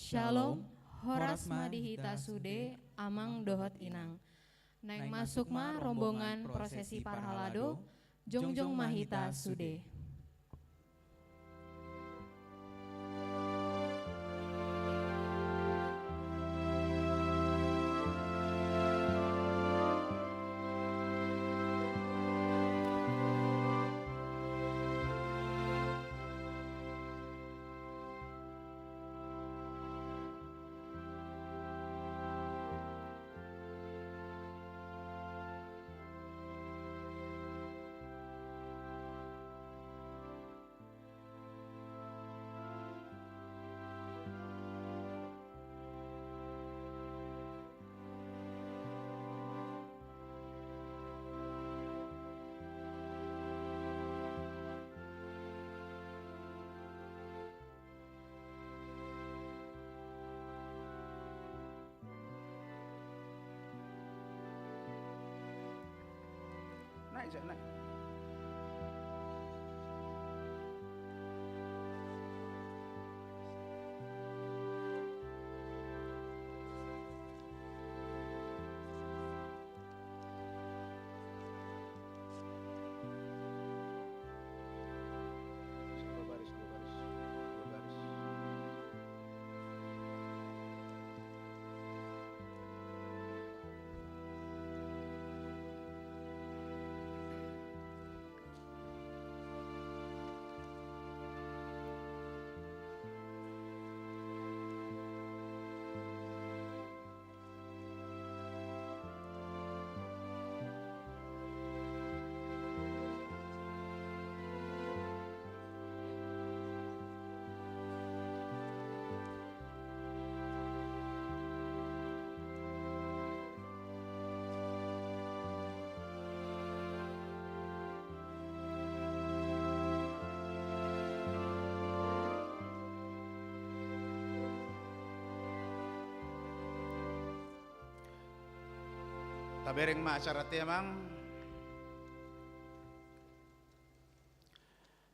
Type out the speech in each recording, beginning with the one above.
Shalom, horas madihita sude, amang dohot inang. Naing masuk ma rombongan prosesi parhalado, jongjong mahita sude. Naik je, naik. Dua baris, dua baris, dua baris. Tabereng ma acara temang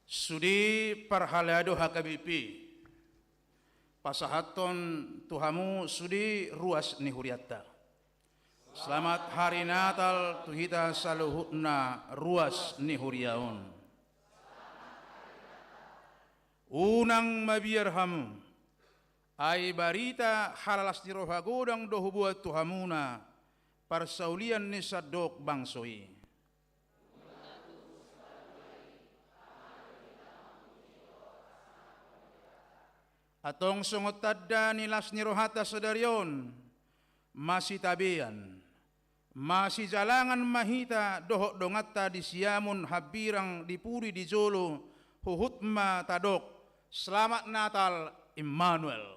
sudi parhalado hakabipi pasahaton tuhamu sudi ruas ni huriatta. Selamat hari Natal tuhita saluhutna ruas ni huriaun. Unang mabiar hamu ai barita halalas ni rohagodang dohu buat tuhamuna parsaulian ni sadok bangsoi. Atong sungot tadda nilas ni rohata sadarion, masih tabian, masih jalangan mahita dohok dongatta di siamun habirang dipuri di jolo, huhutma tadok, selamat Natal Immanuel.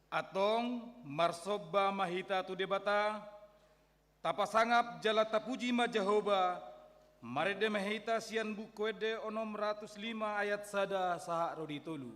Atong marsoba mahita tu debata tapasangap jala tapuji ma Jehovah Marede mehita sian bukwede onom 105 ayat sada saha rodi tolu.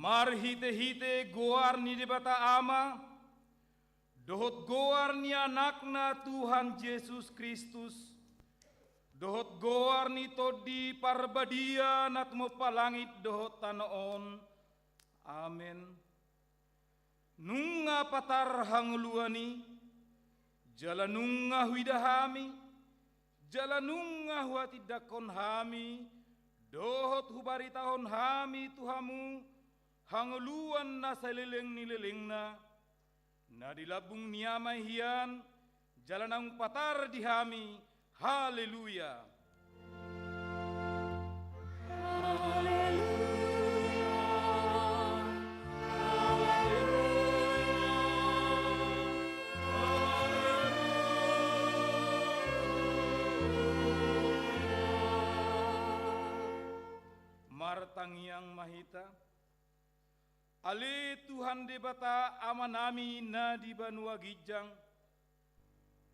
Marhite-hite goar ni debata ama, dohot goar ni anakna Tuhan Yesus Kristus, dohot goar ni todi parbadia nat mo palangit dohot tanoon. Amen. Nunga patar hanguluani, jalanunga huidahami, jalanunga huatidakon hami, dohot hubari tahon hami Tuhamu, hanguluan na salileng nilileng na dilabung niyamay hiyan, jalan ang patar dihami, haleluya. Martangyang mahita, ale Tuhan debata amanami na di banua gijang,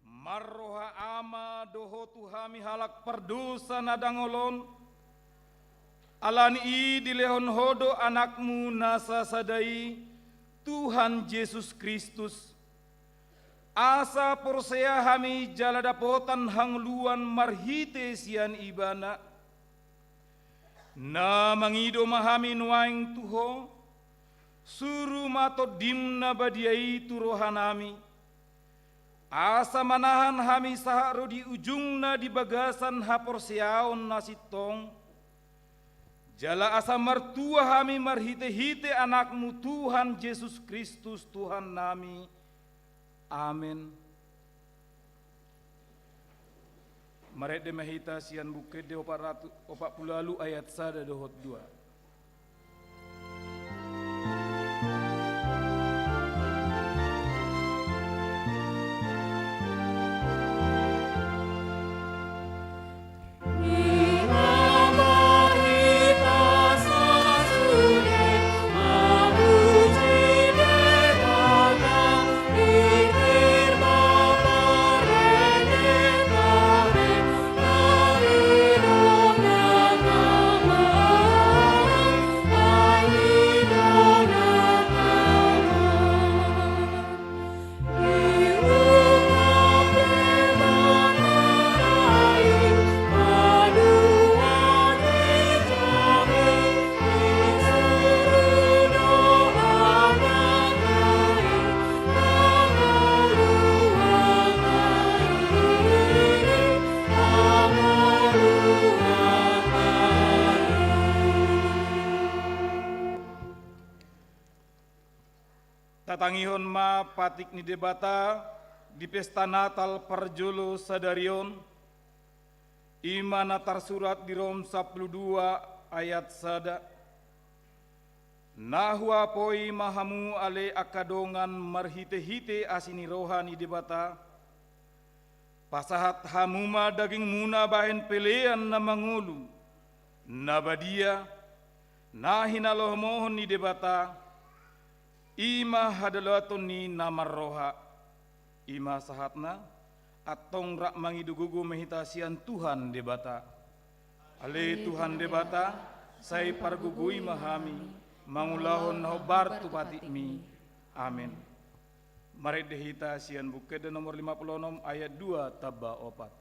marroha ama doho Tuhami halak perdosa nadangolon, alani i dilehon hodo anakmu nasa sadai, Tuhan Yesus Kristus. Asa porsea hami jala dapotan hangluan marhite sian ibana, na mangido mahami nuaing tuho, suru mato dimna badiai turohanami, asa manahan hami saharo di ujungna di bagasan haporsiaon nasitong, jala asa martua hami marhite-hite anakmu Tuhan Yesus Kristus Tuhan nami. Amin. Marede mahita sian bukede 40 ayat sada dohot 2. Tatangihon ma patik ni debata di pesta Natal parjolo sadarion, ima natar surat di Rom 12 ayat sada, nahua poi mahamu ale akadongan marhite-hite asini rohani debata, pasahat hamuma daging muna bahen pelean na mangulu, na badia, Nahina loh mohon ni debata, ima hadalatun ni namar roha, ima sahatna, atong rak mangidugugu mehitasian Tuhan debata. Ale Tuhan debata, saya pargugui mahami, mangulahon nahobar tupati mi. Amin. Mari dehita sian bukeda nomor 56 ayat 2 taba 4.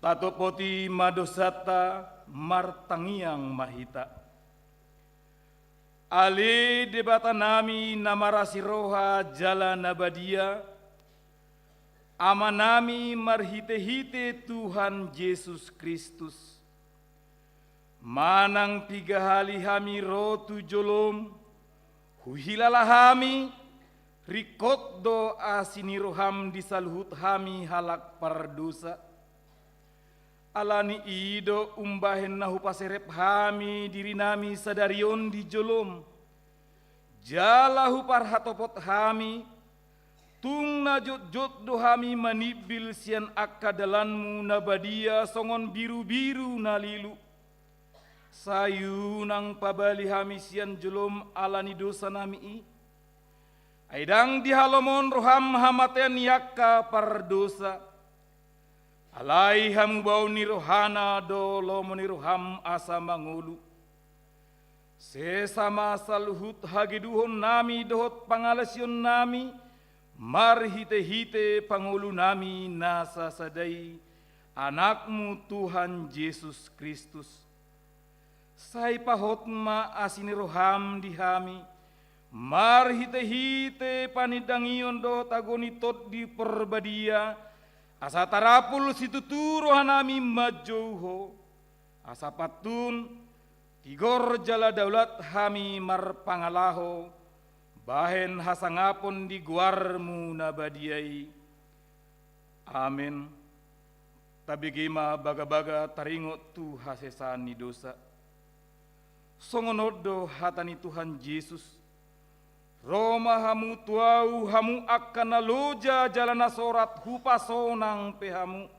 Tato poti madosata martangiang mahita. Ale debata nami namarasi roha jala nabadia. Amanami marhite-hite Tuhan Yesus Kristus. Manang tiga hali hami rotu jolom. Huhilala hami rikot do asini roham disalhut hami halak pardosa. Alani ido umbahen nahu paserep hami diri nami sadarion di jolom. Jalahu parhatopot hami, tung najot-jot do hami manibil sian akadalanmu nabadia songon biru-biru nalilu. Sayunang pabali hami sian jolom alani dosa nami i. Aidang dihalomon roham hamaten yakka pardosa. Alai hamu bau nirohana do lomo niroham asa mangulu. Sesama saluhut hagiduhon nami dohot pangalasion nami. Marhite-hite pangulu nami nasa sadai. Anakmu Tuhan Yesus Kristus. Sai pahot ma asiniroham dihami. Marhite-hite panidangion do tagonitot di perbadia. Asa tarapul situturo hanami majouho. Asa patun tigor jala daulat hami marpangalaho. Bahen hasangapon di guarmu nabadiai. Amin. Tabigima baga-baga taringot tu hasesani dosa. Songonodo hatani Tuhan Yesus. Roma hamu tuau hamu akan loja jalana sorat hupasonang pehamu.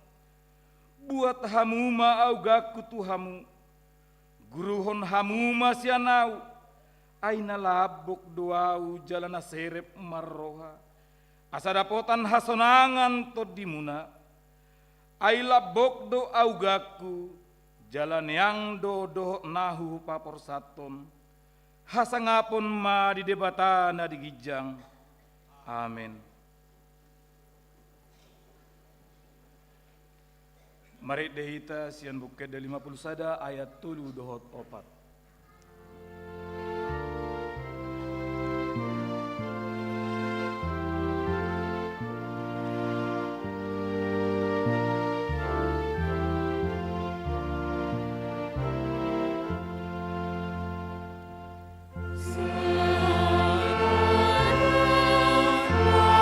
Buat hamu maau gaku tuhamu. Guruhon hamu masyanau. Aina labok doau jalana serep marroha. Asa dapotan hasonangan to dimuna. Ai labok do au gaku. Jalan yang do nahu papor saton. Hasangapon ma di debatana di gijang. Amin. Mari dehita sian bukeda 50 sada ayat 3 dohot 4.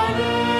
Hallelujah.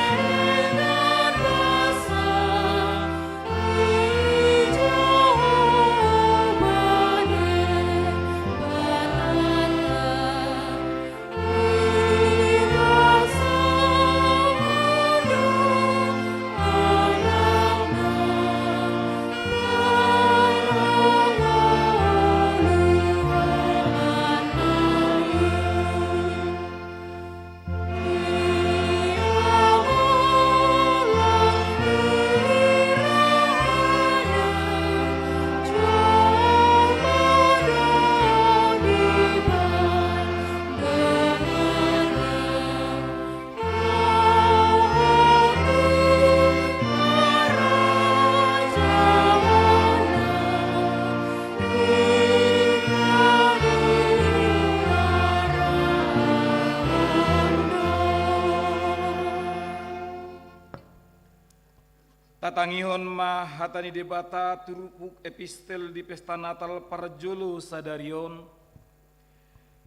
Matangihon mahatani debata turupuk epistel di pesta Natal parjolo sadarion.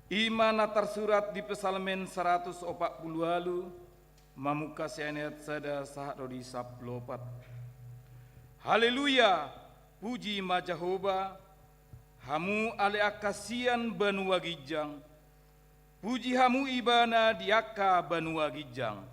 Imana tersurat di pesalmen 140 mamuka seanet sada sahat rodi saplopat. Haleluya, puji ma Jehovah, hamu ale akasian banua gijang. Puji hamu ibana diaka banua gijang.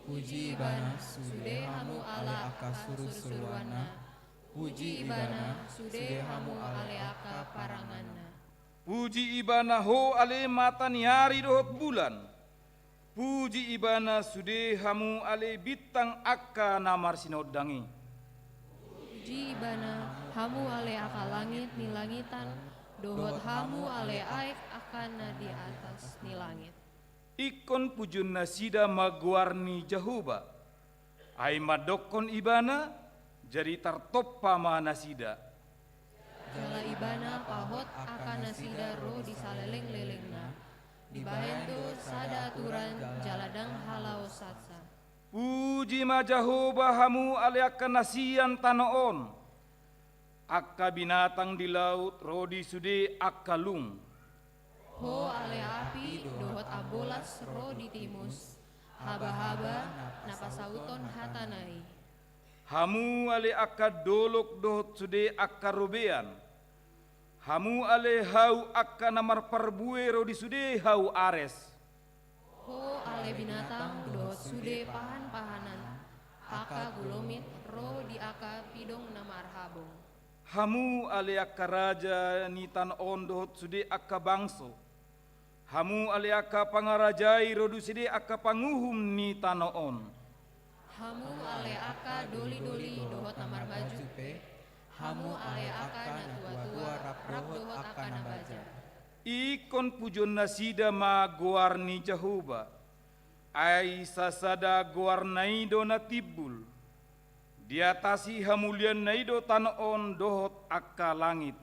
Puji ibana sude hamu ala aka suru-suruana. Puji ibana sude hamu ale aka paranganna. Puji ibana ho ale mataniari dohot bulan. Puji ibana sude hamu ale bintang akka namar sinodangi. Puji ibana hamu ale aka langit ni langitan, dohot hamu ale aik akana di atas ni langit. Ikon pujun nasida magwarni Jehovah. Ai madokon ibana jadi tartoppa ma nasida. Jala ibana pahot akan nasida ro di saleleng-lelengna. Dibahendo sada aturan jaladang halau satsa. Puji ma Jehovah hamu ale akan nasian tanoon. Akka binatang di laut rodi sude akka lung. Ho ale api dohot abolas ro di timus. Haba-haba napasauton hatanai. Hamu ale akka dolok dohot sude akka robean. Hamu ale hau akka namar parbue rodi sude hau ares. Ho ale binatang dohot sude pahan-pahanan. Aka gulomit ro di aka pidong namar habong. Hamu ale akka raja ni tanon dohot sude akka bangso. Hamu ale akka pangarajai rodu sude akka panguhum ni tanoon. Hamu ale aka doli-doli dohot namar baju. Hamu ale aka na tua-tua rap dohot aka na baja. Ikon pujon nasida ma goarni Jehovah. Ai sasada goarnaido na tibul. Diatasi hamulian naido tanoon dohot akka langit.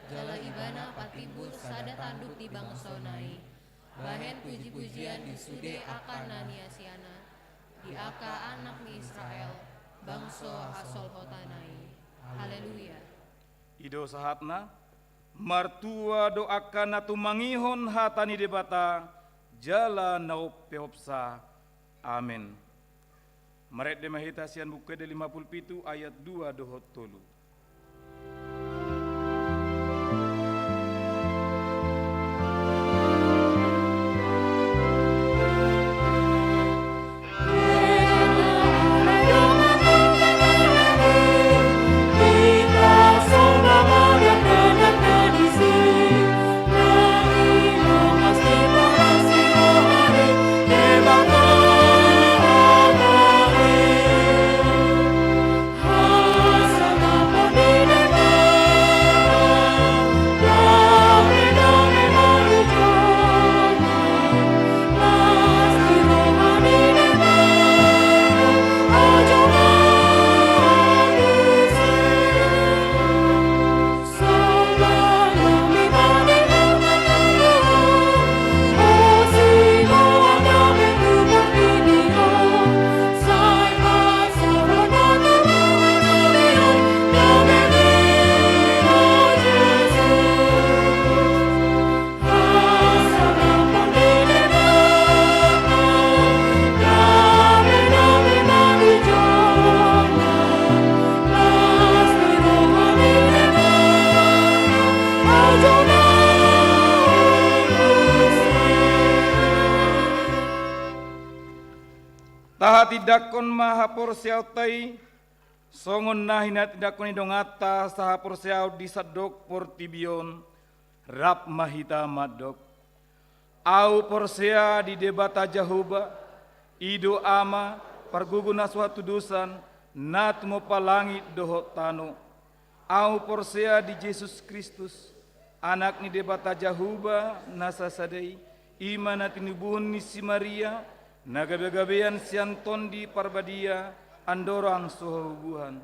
Jala ibana patibul sada tanduk di bangsonai. Bahen puji-pujian di sude akan naniasiana. Di aka anak ni Israel, bangso hasol hotanai. Haleluya. Ido sahatna, martua doakan natu mangihon hatani debata, jala naup peopsa. Amin. Meret demahitasian buku de 57 ayat 2 dohot tolu. Tidakon maha porsiaw tay songon na hinat tidakon idongata saha porsiaw disadok portibion rap mahita madok au porsia di debata Jehovah ido ama parguguna suatu dusan nat mo palangit dohot tano au porsia di Yesus Kristus anak ni debata Jehovah nasa sadai imana tinubuhon ni si Maria nagabe-gabean sianton di parbadia andorang suhubuhan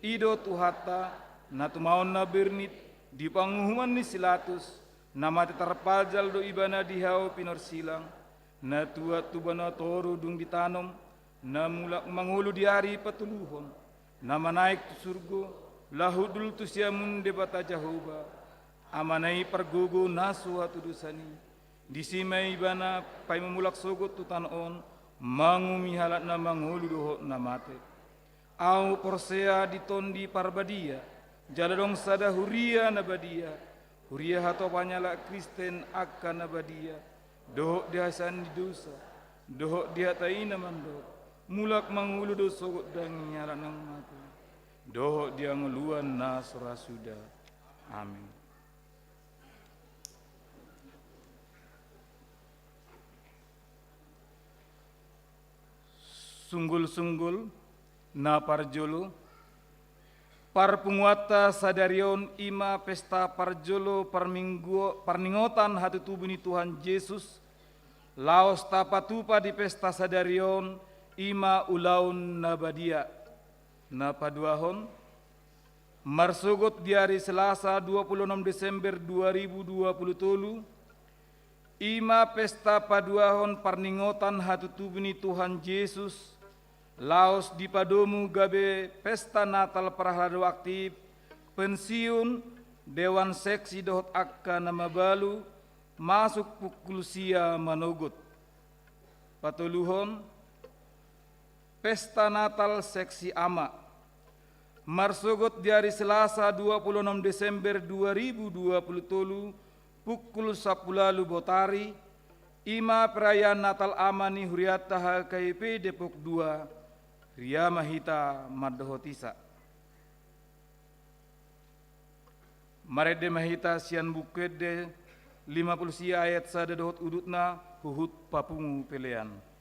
ido tuhata natumaon na bernit di panguhuman ni silatus nama terpajal do ibana dihau pinor silang na tua tubana toru dung ditanom na mulak mangulu di hari petuluhon, nama naik tu surga, lahudul tu siamun debata Jehovah, amanai pergogo nasu hatu dosani, disimai bana pai memulak sogot tu tanon, mangumi halat na mangulu dohok na mate. Au porsea ditondi parbadia, jaladong sada huria na badia, huria hato panyala Kristen akan na badia, dohok dihasan di dosa, dohok dihatai na mandok, mulak mangulu dosa dan nyala nang mati, dohok dia ngeluan na surasuda. Amin. Sunggul-sunggul na parjolo parpunguata sadarion ima pesta parjolo parningotan hati tubuni Tuhan Yesus laos tapatupa di pesta sadarion ima ulaun nabadia na paduahon marsugot di hari Selasa 26 Desember 2023 ima pesta paduahon parningotan hati tubuni Tuhan Yesus laos di padomu gabe pesta Natal parahlado aktif pensiun Dewan Seksi Dohot Akka nama balu masuk pukul sia manogot patuluhon pesta Natal Seksi Ama marsogot di hari Selasa 26 Desember 2023 pukul 10 botari ima perayaan Natal Amani Huriata HKIP Depok 2 Ria Mahita Madhotisa. Marede Mahita sian bukede 50 sia ayat sada dohot udutna huhut papungu pelean. Oh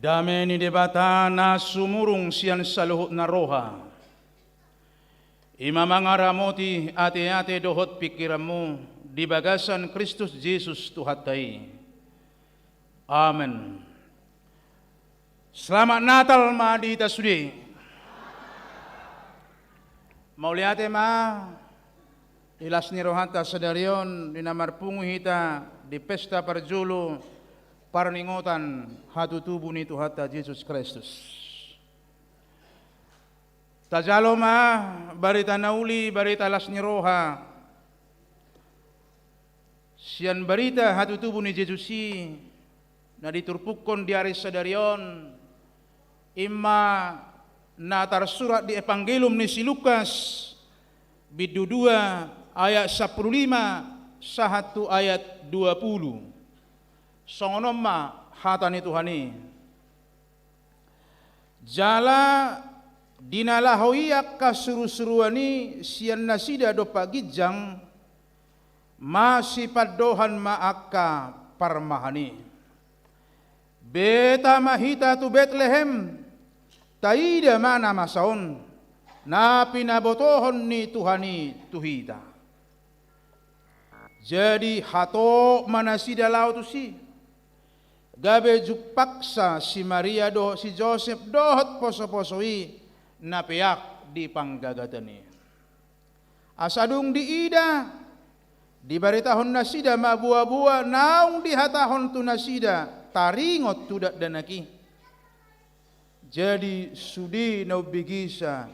Dame ni debata na sumurung siyan sa luhut na roha. Imamangaramoti ate-ate dohot pikiranmu di bagasan Kristus Jesus Tuhatai. Amen. Selamat Natal maadita sudi. Mauliate ma ilas ni rohata sadarion dinamarpungu hita di pesta parjulu parningotan hatu tubuh ni Tuhata Yesus Kristus. Tajalo ma barita nauli barita las ni roha. Sian barita hatu tubuh ni Yesusi na diturpukon di hari sadarion imma na tarsurat di Evangelium ni si Lukas bidu 2 ayat 15 sahatu ayat 20. Songonom ma hatani Tuhani. Jala dinalahoiak kasuru-suruani sian nasida do pagijang masih padohan maaka parmahani. Beta mahita tu Bethlehem taida mana masaon na pinabotohon ni Tuhani tuhita. Jadi hato manasida lau tu si gabe jupaksa si Maria do si Joseph dohot poso-posoi na peyak di panggagatani. Asadung di ida di baritahon nasida mabua-bua naung di hatahon tu nasida taringot tudak danaki. Jadi sudi na bigisa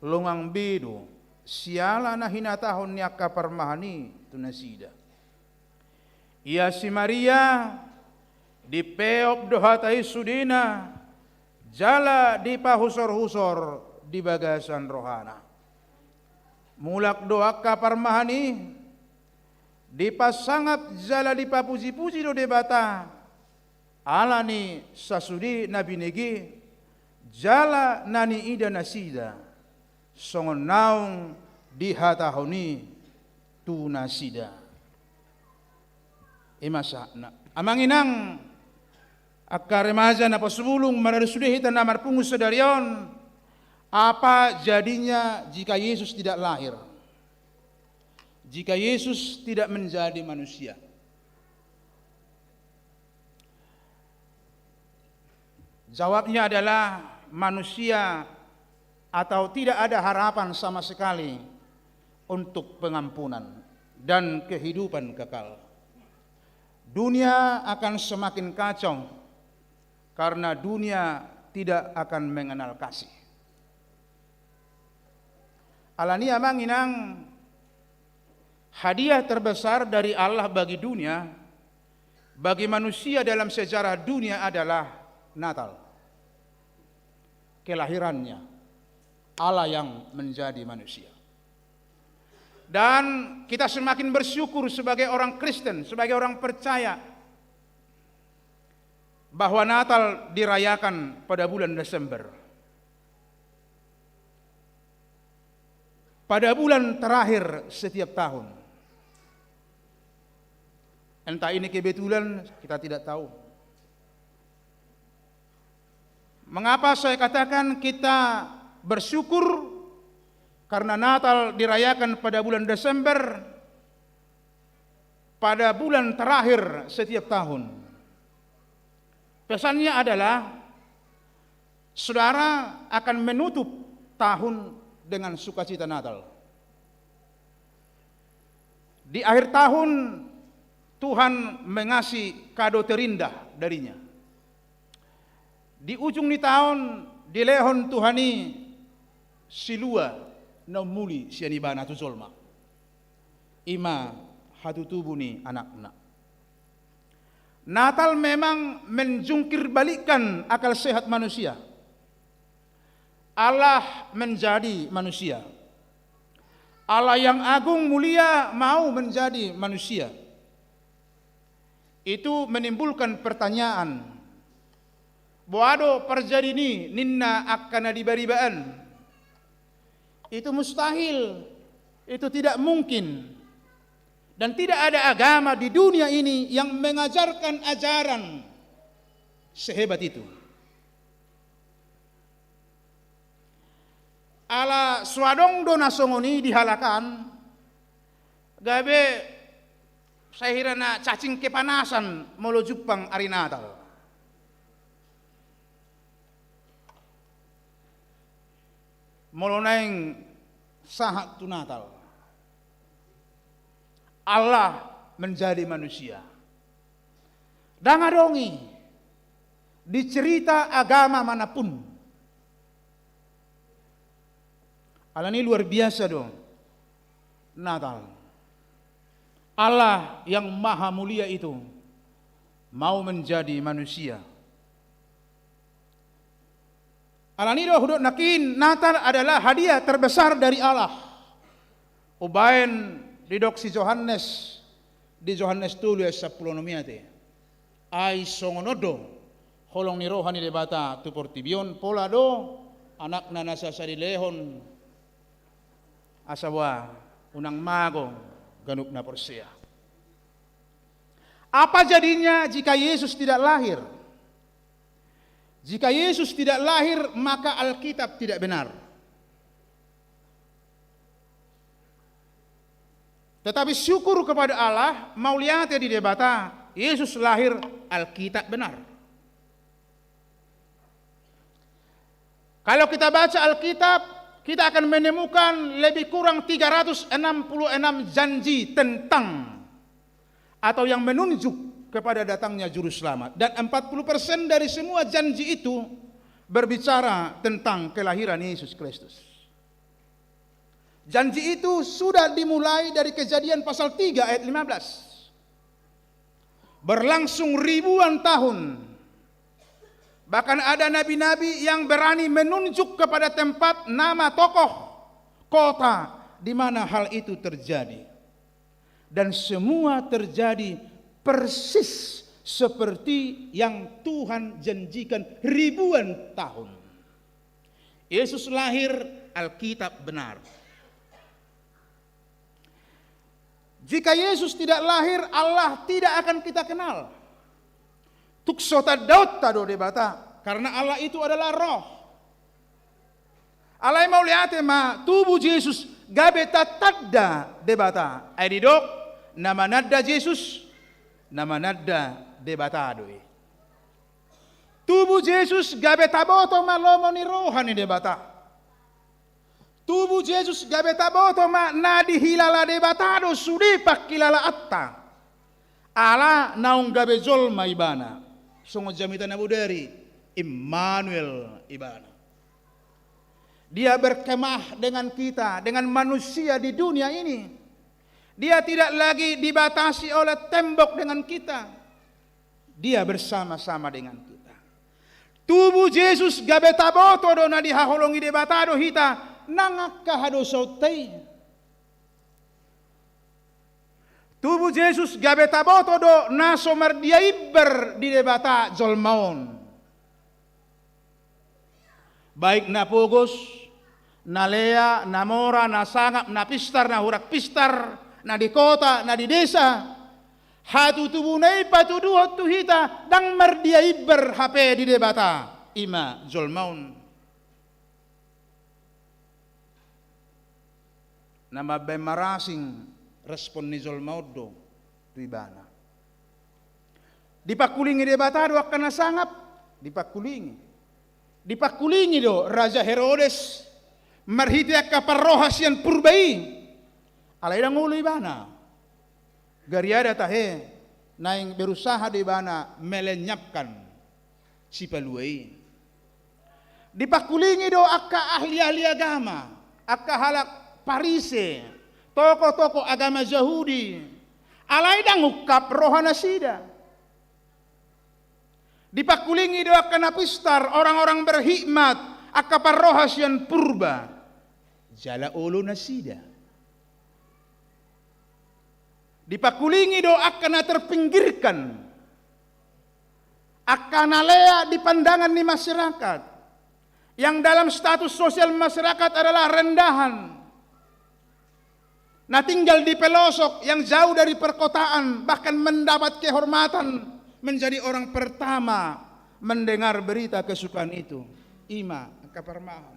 longang bedo siala na hinatahon ni akaparmahani tu nasida. Ia si Maria di peop dohatai sudina jala di pahusor-husor di bagasan rohana. Mulak doa kaparmahani di pasangap jala di papuji-puji do debata alani sasudi nabi negi jala nani ida nasida songon naung di hatahoni tu nasida. Imasa na amanginang akaremaja na pasubulung mararusudihita na marpungus sadarion. Apa jadinya jika Yesus tidak lahir? Jika Yesus tidak menjadi manusia? Jawabnya adalah manusia atau tidak ada harapan sama sekali untuk pengampunan dan kehidupan kekal. Dunia akan semakin kacau karena dunia tidak akan mengenal kasih. Alania manginang hadiah terbesar dari Allah bagi dunia, bagi manusia dalam sejarah dunia adalah Natal. Kelahirannya Allah yang menjadi manusia. Dan kita semakin bersyukur sebagai orang Kristen, sebagai orang percaya bahwa Natal dirayakan pada bulan Desember. Pada bulan terakhir setiap tahun. Entah ini kebetulan, kita tidak tahu. Mengapa saya katakan kita bersyukur karena Natal dirayakan pada bulan Desember, pada bulan terakhir setiap tahun. Pesannya adalah saudara akan menutup tahun dengan sukacita Natal. Di akhir tahun Tuhan mengasih kado terindah darinya. Di ujung ni tahun dilehon Tuhani silua nomuli sianibana tu zolma. Ima hatu tubuh ni anak-anak. Natal memang menjungkir balikkan akal sehat manusia. Allah menjadi manusia. Allah yang agung mulia mau menjadi manusia. Itu menimbulkan pertanyaan. Boado perjadi ini ninna akan dibaribaan. Itu mustahil. Itu tidak mungkin. Dan tidak ada agama di dunia ini yang mengajarkan ajaran sehebat itu. ala swadong do nasongoni dihalakan gabe saya na cacing kepanasan molo Jepang ari Natal. Molo naing sahat tu Natal. Allah menjadi manusia. Dangadongi di cerita agama manapun. Allah ini luar biasa dong. Natal. Allah yang maha mulia itu mau menjadi manusia. Allah ini doh nakin Natal adalah hadiah terbesar dari Allah. Ubain di doksi Yohanes di Yohanes 10 ayat 10 nomiate. Ai songonodo holong ni rohani debata tu portibion pola do anak nasa sarilehon asawa unang mago ganuk na Persea. Apa jadinya jika Yesus tidak lahir? Jika Yesus tidak lahir, maka Alkitab tidak benar. Tetapi syukur kepada Allah, mau lihat di debata, Yesus lahir, Alkitab benar. Kalau kita baca Alkitab, kita akan menemukan lebih kurang 366 janji tentang atau yang menunjuk kepada datangnya juru selamat, dan 40% dari semua janji itu berbicara tentang kelahiran Yesus Kristus. Janji itu sudah dimulai dari Kejadian pasal 3 ayat 15. Berlangsung ribuan tahun. Bahkan ada nabi-nabi yang berani menunjuk kepada tempat, nama, tokoh, kota di mana hal itu terjadi. Dan semua terjadi persis seperti yang Tuhan janjikan ribuan tahun. Yesus lahir, Alkitab benar. Jika Yesus tidak lahir, Allah tidak akan kita kenal. Tuksota daud tado debata, karena Allah itu adalah roh. Allah mau lihat ma tubuh Yesus gabe tatadda debata. Aididok nama nadda Yesus nama nadda debatado. Tubuh Yesus gabe taboto malomo ni rohani debata. Tubuh Yesus gabe taboto ma nadi hilala debatado sudi pakilala atta. Ala naung gabe zolma ibana. Songo jamita na buderi Immanuel ibana. Dia berkemah dengan kita, dengan manusia di dunia ini. Dia tidak lagi dibatasi oleh tembok dengan kita. Dia bersama-sama dengan kita. Tubuh Yesus gabe taboto do na dihaholongi debatado hita nangakahado sautai. Tubuh Yesus gabe taboto do na somardiaiber di debata zolmaon. Baik na pugos, na lea, na mora, na sangap, na pistar, na hurak pistar, na di kota, na di desa. Hatu tubunay patuduhot tuhita dang mardiaiber hape di debata ima zolmaon. Nama bemarasing respon ni zolmaudo tu ibana. Dipakulingi debatado akan nasangap, dipakulingi. Dipakulingi do Raja Herodes marhitia kaparrohas yang purbai. Alay dang ulo ibana. Gariada tahe naing berusaha di ibana melenyapkan si paluai. Dipakulingi do akka ahli-ahli agama, akka halak Parise, tokoh-tokoh agama Yahudi, alay dang ukap rohana sida. Dipakulingi doa kena pistar orang-orang berhikmat, akapar rohas yang purba, jala ulu nasida. Dipakulingi doa kena terpinggirkan, akana lea di pandangan di masyarakat, yang dalam status sosial masyarakat adalah rendahan. Nah tinggal di pelosok yang jauh dari perkotaan, bahkan mendapat kehormatan menjadi orang pertama mendengar berita kesukaan itu. Ima kaparmahan.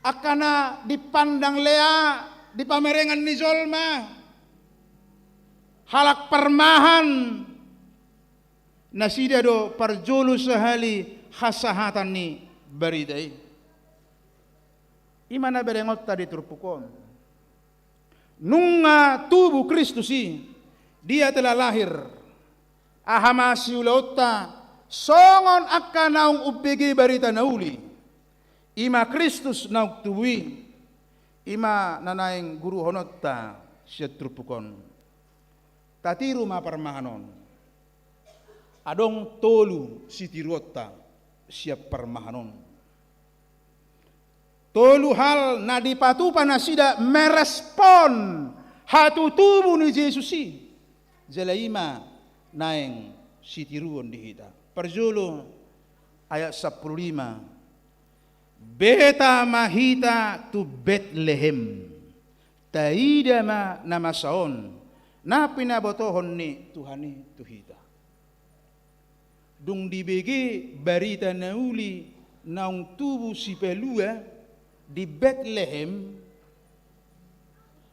akana dipandang lea di pamerengan ni jolma halak permahan nasida do parjulu sehali khasahatan ni baritai imana berengot tadi terpukon nunga tubuh Kristusi dia telah lahir ahamasi ulauta songon akka naung ubegi barita nauli ima Kristus nauk tuwi ima nanaing guru honotta siya trupukon tatiru ma parmahanon adong tolu sitiruotta siya parmahanon tolu hal na dipatupa na sida merespon hatu tubuh ni Yesusi jalaima naeng sitiruon dihita perjulu ayat 15 Beta mahita tu Bethlehem taida ma namasaon na pinabotohon ni Tuhani tuhita dung dibege barita nauli naung tubuh si pelua di Bethlehem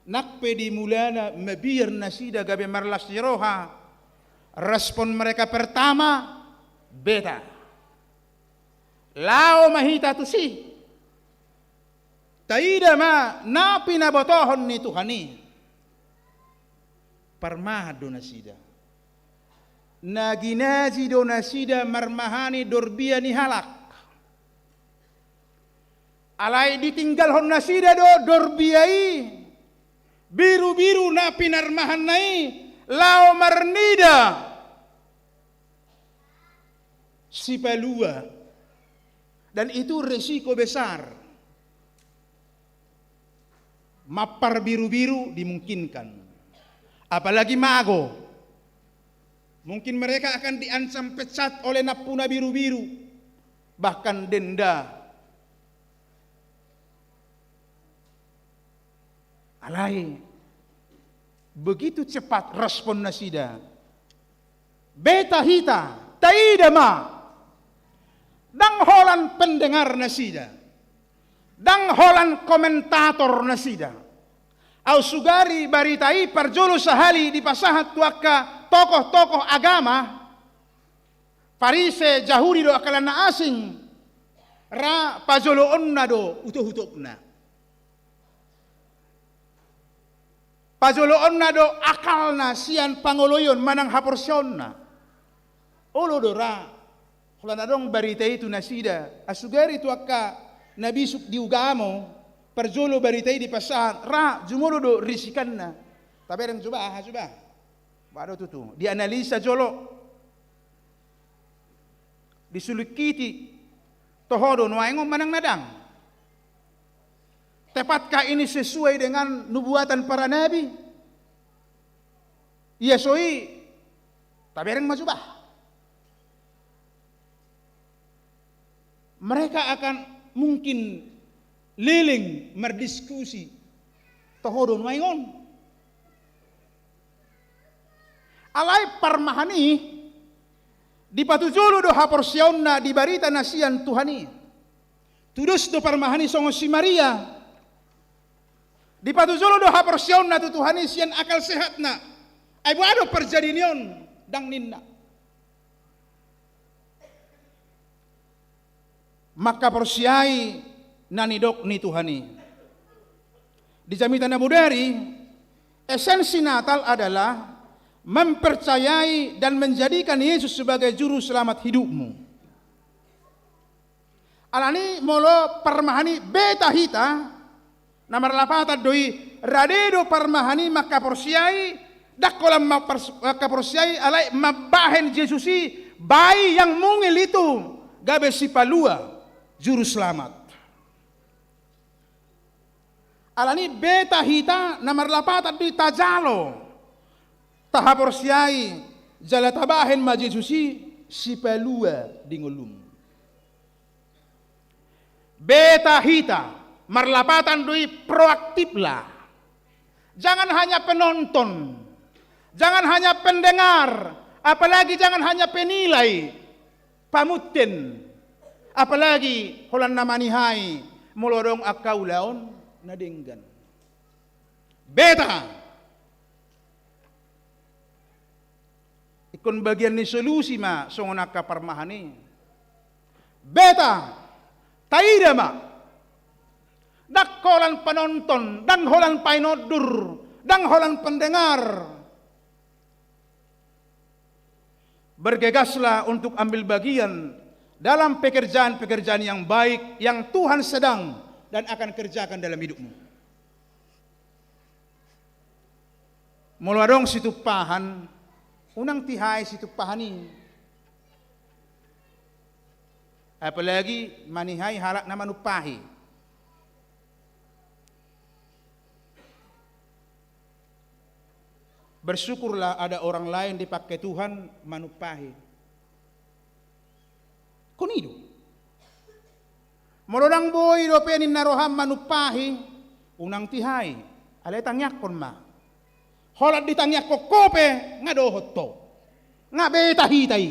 nakpe di mulana mabir nasida gabe marlas jeroha respon mereka pertama beta lao mahita tu si taida ma na pinabotohon ni Tuhani parmah do nasida naginaji do nasida marmahani dorbia ni halak alai ditinggal hon nasida do dorbiai biru-biru na pinarmahan nai lao marnida si pelua dan itu resiko besar mapar biru-biru dimungkinkan apalagi mago mungkin mereka akan diancam pecat oleh napuna biru-biru bahkan denda alai begitu cepat respon nasida beta hita taida ma dang holan pendengar nasida dang holan komentator nasida au sugari baritai parjolo sahali di pasahat tuaka tokoh-tokoh agama Farise Jahudi do akalana asing ra pajolo onna do utuh-utupna pajolo onna do akalna sian pangoloyon manang haporsyonna olo do ra Hulana dong barita itu nasida asugari itu akka nabi suk diugamo perjolo barita di pasahan ra jumolo do risikanna tabereng coba bado tutu dianalisa jolo disulikiti tohodo nuaingo manang nadang tepatkah ini sesuai dengan nubuatan para nabi iya soi tabereng majubah mereka akan mungkin liling merdiskusi tohodon maingon alai parmahani di patujulu do haporsionna di barita nasian Tuhani tudus do parmahani songo si Maria di patujulu do haporsionna tu Tuhani sian akal sehatna ai buado perjadinion dang ninna maka persiai nanidok ni Tuhani. Di Jamitan Abu Dari, esensi Natal adalah mempercayai dan menjadikan Yesus sebagai juru selamat hidupmu. Alani molo parmahani beta hita namar lapata doi radedo parmahani maka persiai dakolam maka persiai alai mabahen Yesusi bayi yang mungil itu gabe si palua juru selamat. Alani beta hita namar lapata di tajalo tahapor siai jala tabahen majesusi si pelua dingolum. Beta hita marlapatan dui proaktif lah. Jangan hanya penonton, jangan hanya pendengar, apalagi jangan hanya penilai, pamutin. Apalagi holan namanihai mulodong akaulaon na dinggan. Beta! Ikon bagian ni solusi ma songon akaparmahani. Beta! Taida ma! Dakkolan penonton, dangholan painodur, dangholan pendengar. Bergegaslah untuk ambil bagian dalam pekerjaan-pekerjaan yang baik yang Tuhan sedang dan akan kerjakan dalam hidupmu. Mulwadong situpahan, unang tihay situpahani. Apalagi manihay halak na manupahi. Bersyukurlah ada orang lain dipakai Tuhan manupahi. Kunido. Molodang boy do penin naroham manupahi unang tihay. Alay tangyak kon ma. Holat ditangyak ko kope nga dohot to. Nga beta hitay.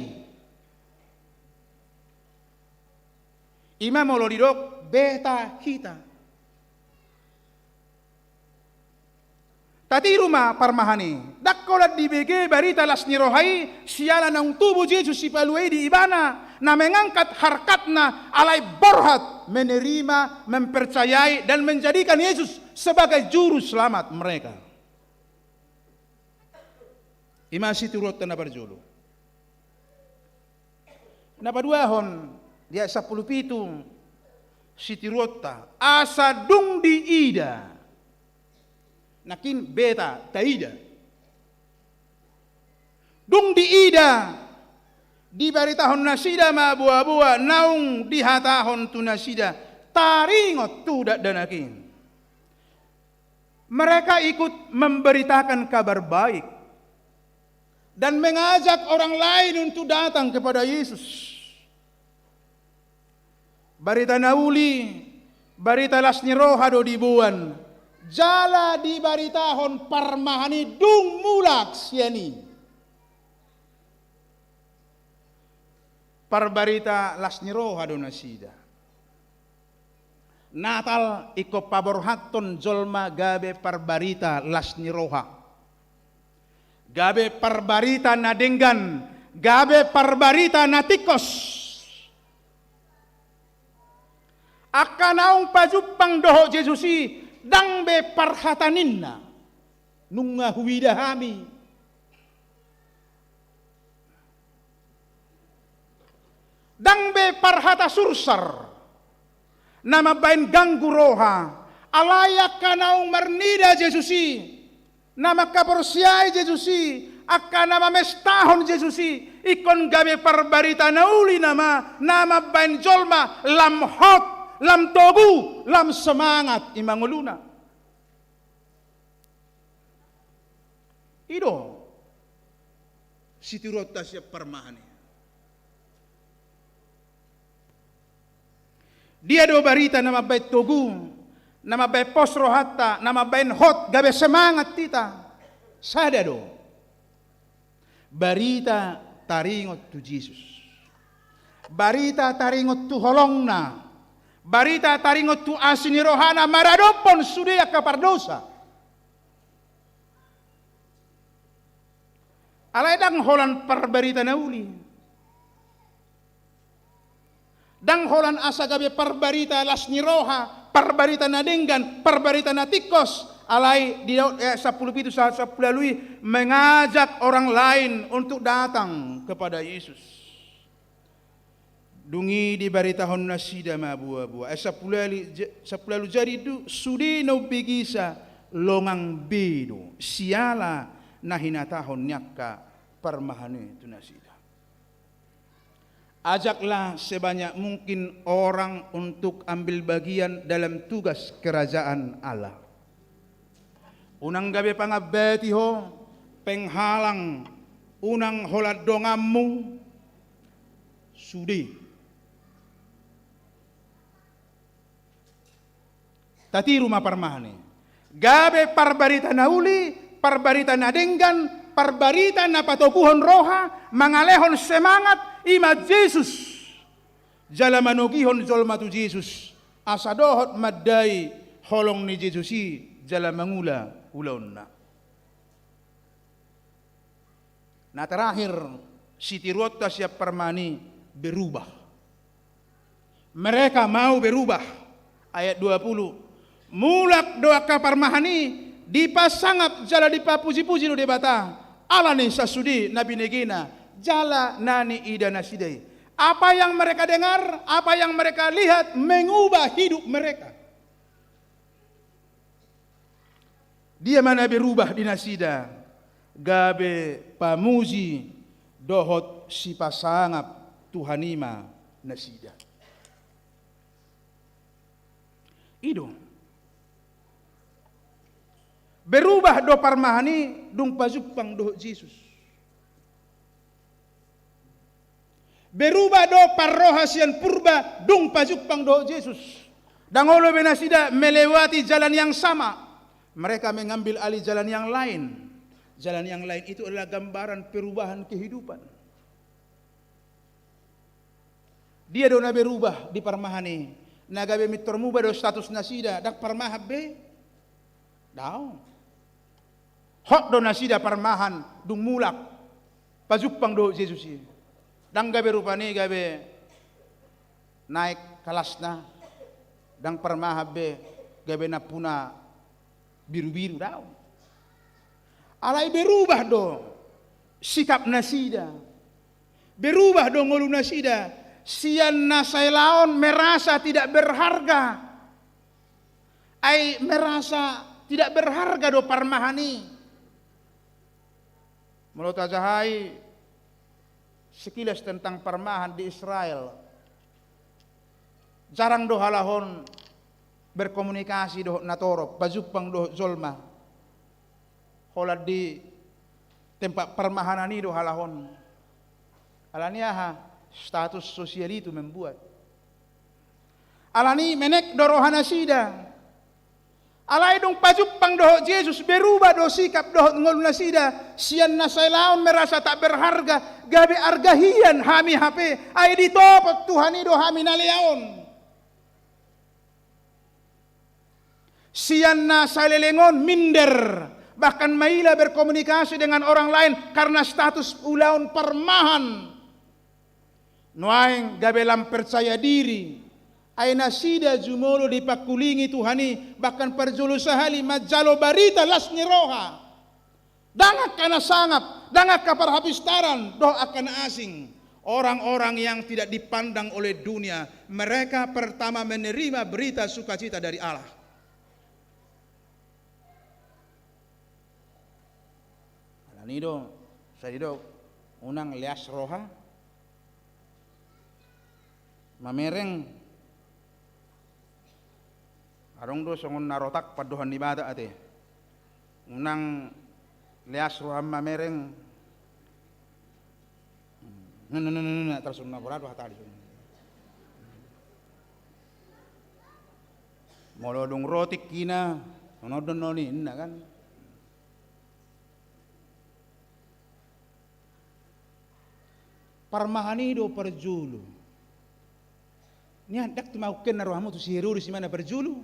Ima molodidok beta hita. Tati rumah parmahani. Dakkolat dibege barita las nirohai siala nang tubuh Yesus si paluai di ibana na mengangkat harkatna alai borhat menerima, mempercayai dan menjadikan Yesus sebagai juru selamat mereka. Imasi turut na berjulu. Napaduahon dia 10 pitung si tirota asa dung di ida. Nakin beta taida. Dung di ida di baritahon nasida ma buah-buah naung di hatahon tu nasida taringot tu dak danakin. Mereka ikut memberitakan kabar baik dan mengajak orang lain untuk datang kepada Yesus. Barita nauli, barita lasni rohado dibuan. Jala di baritahon parmahani dung mulak siani. Parbarita lasni rohado nasida. Natal iko paborhaton jolma gabe parbarita lasni roha. Gabe parbarita na denggan, gabe parbarita na tikos. Akanaung pajupang doho Jesusi dang be parhataninna nunga huwidahami. Dang be parhata sursar nama bain ganggu roha alayak kanaung marnida Jesusi nama kaporsiai Jesusi akan nama mestahon Jesusi ikon gabe parbarita nauli nama bain jolma lam hot lam togu, lam semangat imanguluna. Ido sitirota siya parmahani. Dia do barita nama baik togu, nama baik posro hatta, nama baik hot gabe semangat tita. Sada do. Barita taringot tu Jesus. Barita taringot tu holongna. Barita taringot tu asini rohana maradopon sudia kapardosa. Alay dang holan parbarita nauli. Dang holan asa gabe parbarita lasni roha, parbarita na denggan, parbarita na tikos. Alay di 10 pitu saat 10 lalui mengajak orang lain untuk datang kepada Yesus. Dungi di baritahon nasida mabuah-buah. Sapulalu jadi itu sudi no bigisa longang bedo. Siala nahinatahon nyaka parmahane itu nasida. Ajaklah sebanyak mungkin orang untuk ambil bagian dalam tugas kerajaan Allah. Unang gabe pangabetiho penghalang unang holat dongamu sudi. Tati rumah parmahani. Gabe parbarita nauli, parbarita na denggan, parbarita na patokuhon roha, mangalehon semangat, imat Yesus. Jala manugihon jolma tu Yesus, asa dohot madai holong ni Jesusi jala mangula ulaunna. Nah terakhir, Siti Rota siap permani berubah. Mereka mau berubah. Ayat 20. Mulak doa kaparmahani dipasangap jala dipapuji-puji do debata. Alani sasudi nabi negina jala nani ida nasidai. Apa yang mereka dengar, apa yang mereka lihat mengubah hidup mereka. Dia mana berubah di nasida. Gabe pamuji dohot si pasangap Tuhanima nasida. Ido. Berubah do parmahani dung pazupang dohot Yesus. Berubah do parrohasian purba dung pazupang dohot Yesus. Dangolo benasida melewati jalan yang sama. Mereka mengambil alih jalan yang lain. Jalan yang lain itu adalah gambaran perubahan kehidupan. Dia dona berubah di parmahani. Nagabe mitormuba do status nasida dak parmahab be. Dao. Hok do nasida parmahan dung mulak. Pazupang do Yesus. Dang gabe rupani gabe naik kelasna. Dang parmahab be gabe napuna biru-biru dao. Alai berubah do sikap nasida. Berubah do ngolu nasida. Sian nasai laon merasa tidak berharga. Ai merasa tidak berharga do parmahani. Menurut Azahai sekilas tentang parmahan di Israel. Jarang do halahon berkomunikasi do natoro, pazupang do zolma. Holad di tempat permahanani do halahon. Alaniaha status sosial itu membuat. Alani menek do rohana sida. Alai dong pazupang do Yesus berubah do sikap do ngol nasida. Sian nasailaon merasa tak berharga. Gabe argahian hami HP. Ai ditopot Tuhani do hami naleaon. Sian nasailelengon minder. Bahkan maila berkomunikasi dengan orang lain karena status ulaun permahan. Nuaing gabelam percaya diri. Aina sida jumolo dipakulingi Tuhani. Bahkan perjulu sahali majalo barita lasni roha. Dangak kana sangap. Dangak kaparhapistaran. Doh akan asing. Orang-orang yang tidak dipandang oleh dunia. Mereka pertama menerima berita sukacita dari Allah. Nido, sadido unang lias roha, mamereng, arong do songon narotak paduhan di bata ate, unang lias roha mamereng, terus unang borado hatali, molodong rotik kina, nonodon noni, kan? Parmahani do perjulu. Nya dak tumauken na rohamu tu si Herodes mana perjulu.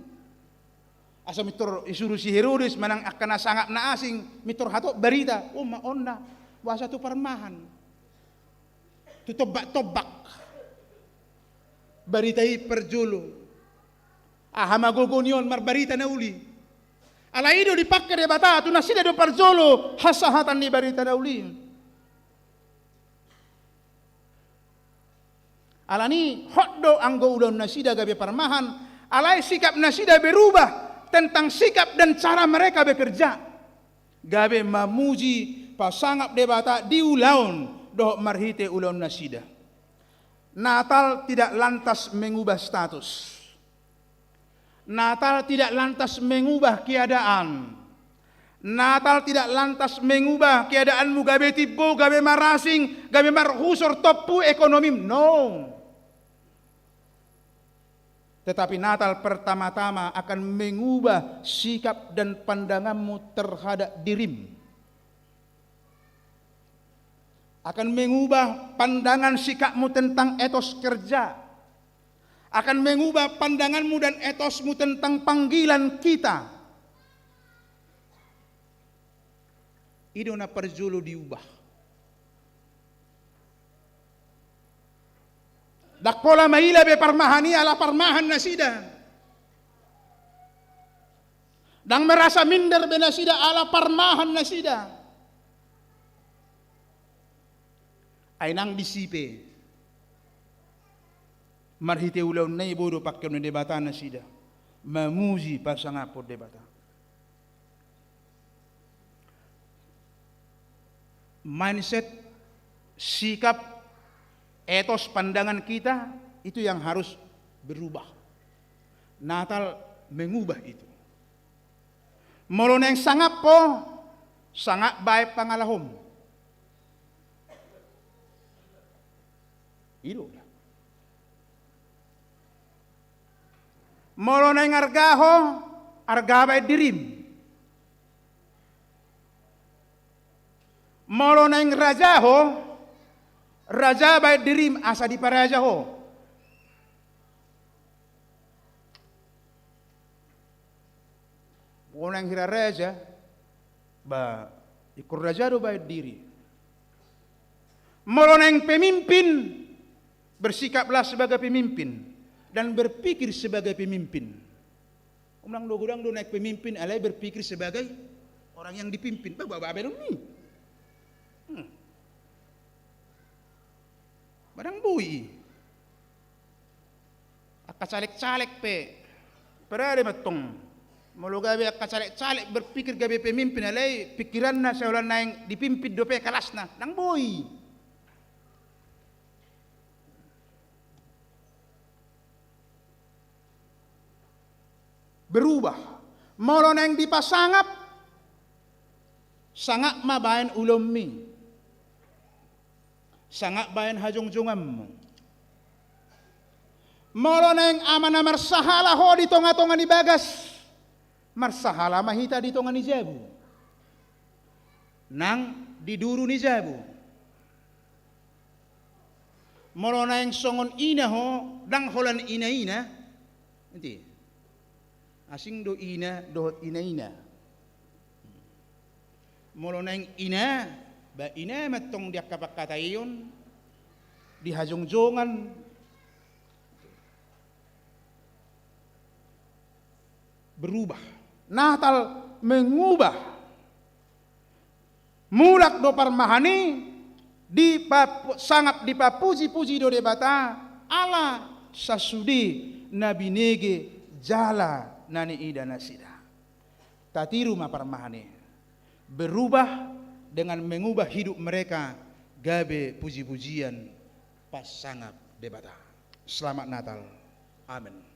Asa mitor isuru si Herodes manang akan sangap na asing mitor hato berita. Oh maonna wasa tu parmahan. Tu tobak-tobak. Baritai perjulu. Hamagogonion marbarita na uli. Alaido dipakai debata tu nasida do perjulu hasahatan di barita na uli. Alani hotdo anggo udah nasida gabe parmahan. Alai sikap nasida berubah tentang sikap dan cara mereka bekerja. Gabe mamuji pasangap debata di ulaun doh marhite ulaun nasida. Natal tidak lantas mengubah status. Natal tidak lantas mengubah keadaan. Natal tidak lantas mengubah keadaanmu gabe tibo, gabe marasing, gabe marhusor topu ekonomi. No. Tetapi Natal pertama-tama akan mengubah sikap dan pandanganmu terhadap dirimu. Akan mengubah pandangan sikapmu tentang etos kerja. akan mengubah pandanganmu dan etosmu tentang panggilan kita. Itu na perjulu diubah. Dak pola mahila be parmahani ala parmahan nasida. Dang merasa minder be nasida ala parmahan nasida. Ainang disipe. Marhite ulaw na ibodo pakyo na debata nasida. Mamuji pasangapod debata. Mindset, sikap, etos pandangan kita itu yang harus berubah. Natal mengubah itu. Muluneng sangap po, sangap baik pangalahom. Itu. Muluneng argaho, argabay dirim. Muluneng rajaho, raja baik dirim asa di paraja ho. Orang hira raja, ba ikut raja do baik diri. Muluneng pemimpin, bersikaplah sebagai pemimpin dan berpikir sebagai pemimpin. Umlang do gudang do naik pemimpin, alai berpikir sebagai orang yang dipimpin. Bapak belum ni. Barang bui. Akka caleg-caleg pe. Perade matong. Mulu gabe akka caleg-caleg berpikir gabe pemimpin alai pikiran na sa ulan naing dipimpin do pe kalas na. Nang bui. Berubah. Molo nang dipasangap sangak mabayan ulom mi. Sangak bayan hajong-jongam mo. Molo nang amana marsahala ho di tonga-tonga ni bagas. Marsahala mahita di tonga ni jabu. Nang diduru ni jabu. Molo nang songon ina ho, dang holan ina-ina. Nanti. Asing do ina, dohot ina-ina. Molo nang ina, ba ina matong dia kapakatayon di hajong-jongan berubah. Natal mengubah. Mulak do parmahani sangat dipapuji-puji do debata ala sasudi nabi nege jala nani ida nasida. Tatiru ma parmahani. Berubah dengan mengubah hidup mereka gabe puji-pujian pas sangap debata. Selamat Natal. Amin.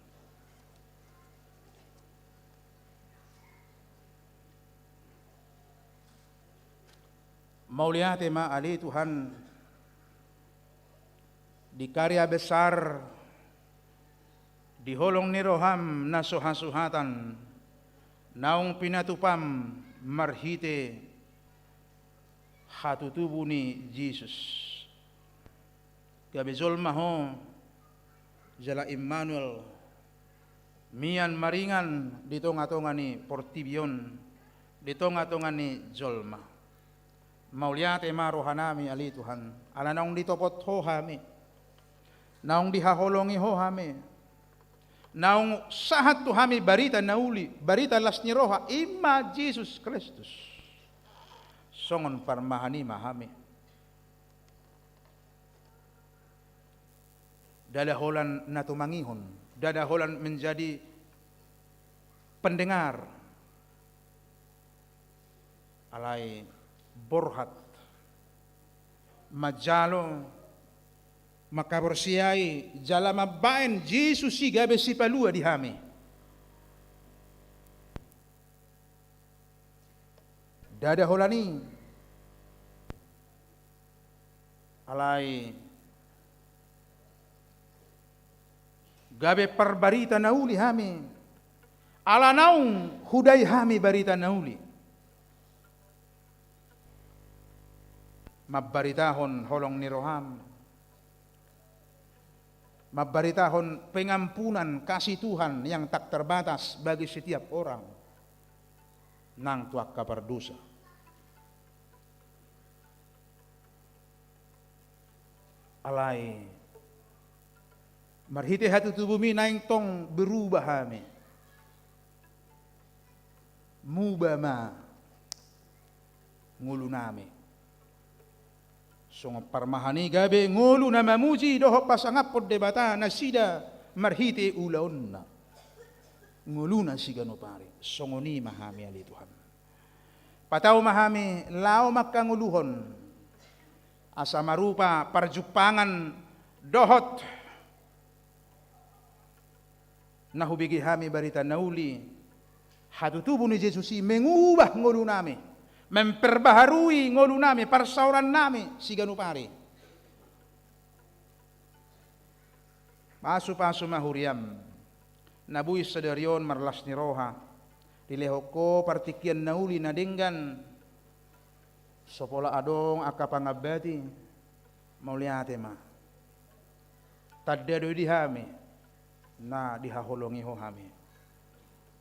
Maulia tema ali Tuhan di karya besar di holong ni roham na suhasuhatan naung pinatupam marhite hatutubu ni Jesus. Gabe zolma ho jala Immanuel mian maringan di tonga-tonga ni Portibion di tonga-tonga ni zolma. Maulia tema rohanami ali Tuhan. Ala naung ditopot ho hami. Naung dihaholongi ho hami. Naung sahat tu hami barita nauli, barita las ni roha ima Jesus Kristus. Songon parmahani mahami. Dadaholan natumangihon, dadaholan menjadi pendengar. Alai borhat majalo makaborsiai jala mabain Jesus si gabe si palua di hami. Dada holani alai gabe perbarita nauli hami ala naung hudai hami barita nauli. Mabaritahon holong ni roham. Mabaritahon pengampunan kasih Tuhan yang tak terbatas bagi setiap orang nang tuak kapardusa. Alai marhite hatu tubumi naing tong berubah hame. Mubama ngulu nami. Songo parmahani gabe ngulu na mamuji doho pasangapod debata na sida marhite ulaonna. Ngulu na sigano pare. Songo ni mahami ali Tuhan. Pataw mahami lao makanguluhon. Asa marupa parjupangan dohot. Nahubigi hami barita nauli. Hatu tubuh ni Yesusi mengubah ngulu nami. Memperbaharui ngulu nami, persauran nami, sigano pare. Pasu-pasu mahuriam. Nabui sadarion marlas ni roha. Dilehoko partikian nauli na denggan. Sopola adong akapangabati. Mauliate ma. Tadda do dihami. Na dihaholongi ho hami.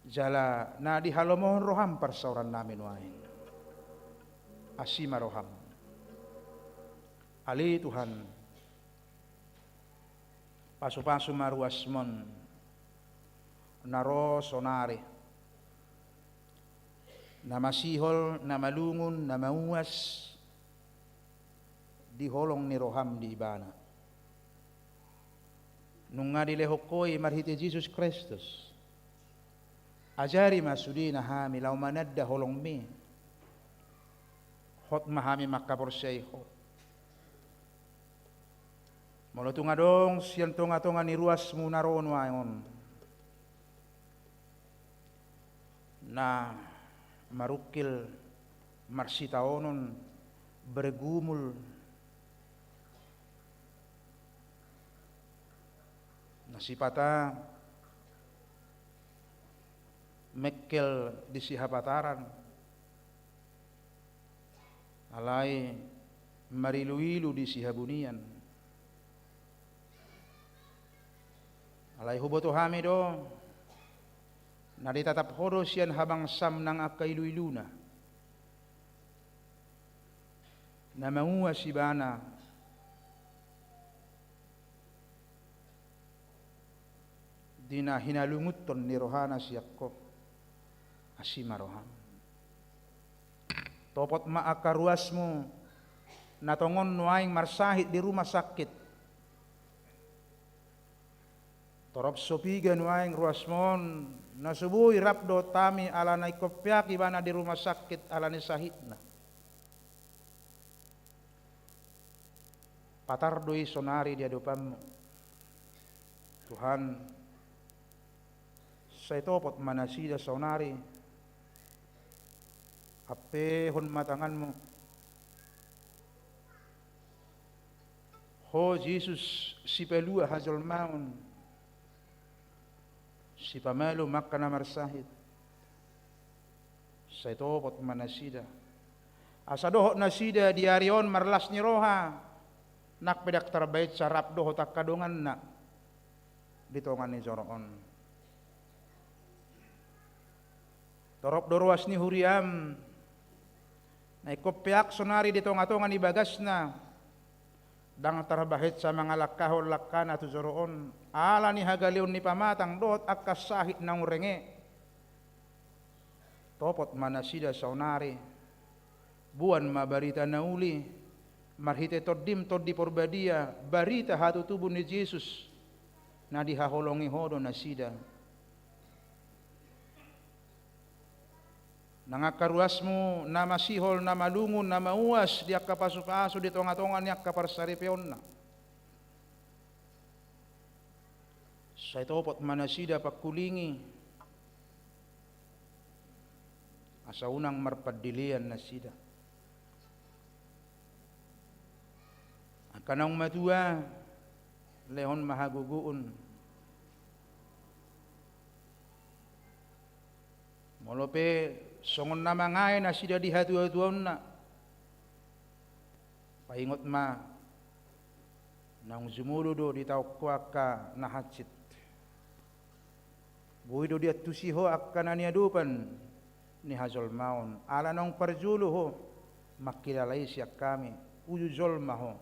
Jala na dihalomohon roham persauran namin wain. Asima roham. Ali Tuhan. Pasu-pasu maruasmon. Naro sonare. Namasihol, namalungun, namauwas. Diholong ni roham di ibana. Nung nga dilehokoi marhite Jesus Kristus. Ajari masudi na hami lau manadda holong mi. Hot mahami makaporsay ho. Molotong adong siyan tonga-tonga ni ruas munaron wayon. Na marukil marsitaonon bergumul nasipata mekkel di sihapataran alai marilu-ilu di sihabunian alai huboto hami do naditatap horo siyan habang sam nang akailu-iluna na manguwa si bana di na hinalunguton ni rohana siyakko asima roham topot maakaruas mo natongon nuaing marsahit di rumah sakit torop sopiga nuaing ruasmon nasubuhi rapdo tami alanay kopyak ibana di rumah sakit alanay sahitna patardoy sonari di adupan mo Tuhan sa itopot manasida sonari apehon matangan mo ho Jesus si pelua hazol maun si pamalo makka na marsahit sa itopot manasida asadohot nasida diarion marlas ni roha nakpedak tarbait sarap dohot akkadongan na ditongan ni Zoroon torop doruas ni huriam na ikopyak sonari ditonga-tonga ni bagas na dang tarbahit sa mga lakahol lakkan at Zoroon ala ni hagalion ni pamatang dohot akkasahit ng renge topot manasida sonari buwan mabarita na uli marhite toddim toddi porbadia barita hatu tubuh ni Jesus na dihaholongi hodo na sida nangakaruas mo na masihol na malungun na mauwas di akapaso-paso di tonga-tonga ni akaparsaripeon na sa itopot manasida pagkulingi asa unang marpadilian na sida kanang matua lehon mahaguguun molope songon na mangay na sida dihatu-hatuan na paingot ma nang zumuludo di tau kuaka na hacit. Buido dia tusiho akan aniadupan ni hazol maun. Ala nang parjulu ho makilalai siya kami uyu zolma ho.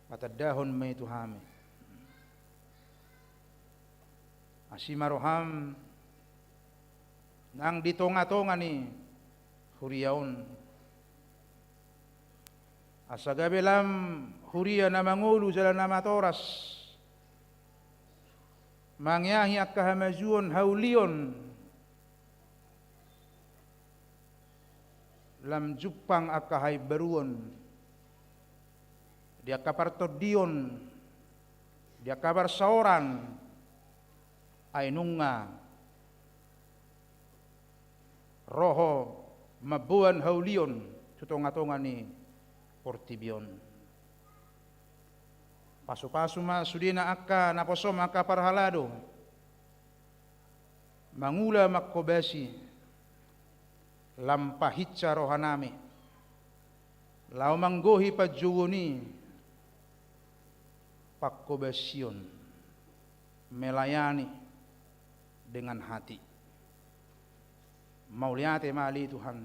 Patadahon may tuhami. Asimaroham nang ditonga-tonga ni huriyaon. Asagabelam huria na mangulu jala nama toras. Mangyahi akahamajuon haulion. Lam jupang akahay baruon. Dia kabar todion. Dia kabar saoran. Ay nunga. Roho mabuan haulion. Tutonga-tonga ni Portibion. Pasu-pasu ma sudina akka naposo maka parhalado. Mangula makkobasi. Lampahitsa rohanami. Lau manggohi pajuguni. Pakkobasion. Melayani dengan hati. Mauliate mali Tuhan.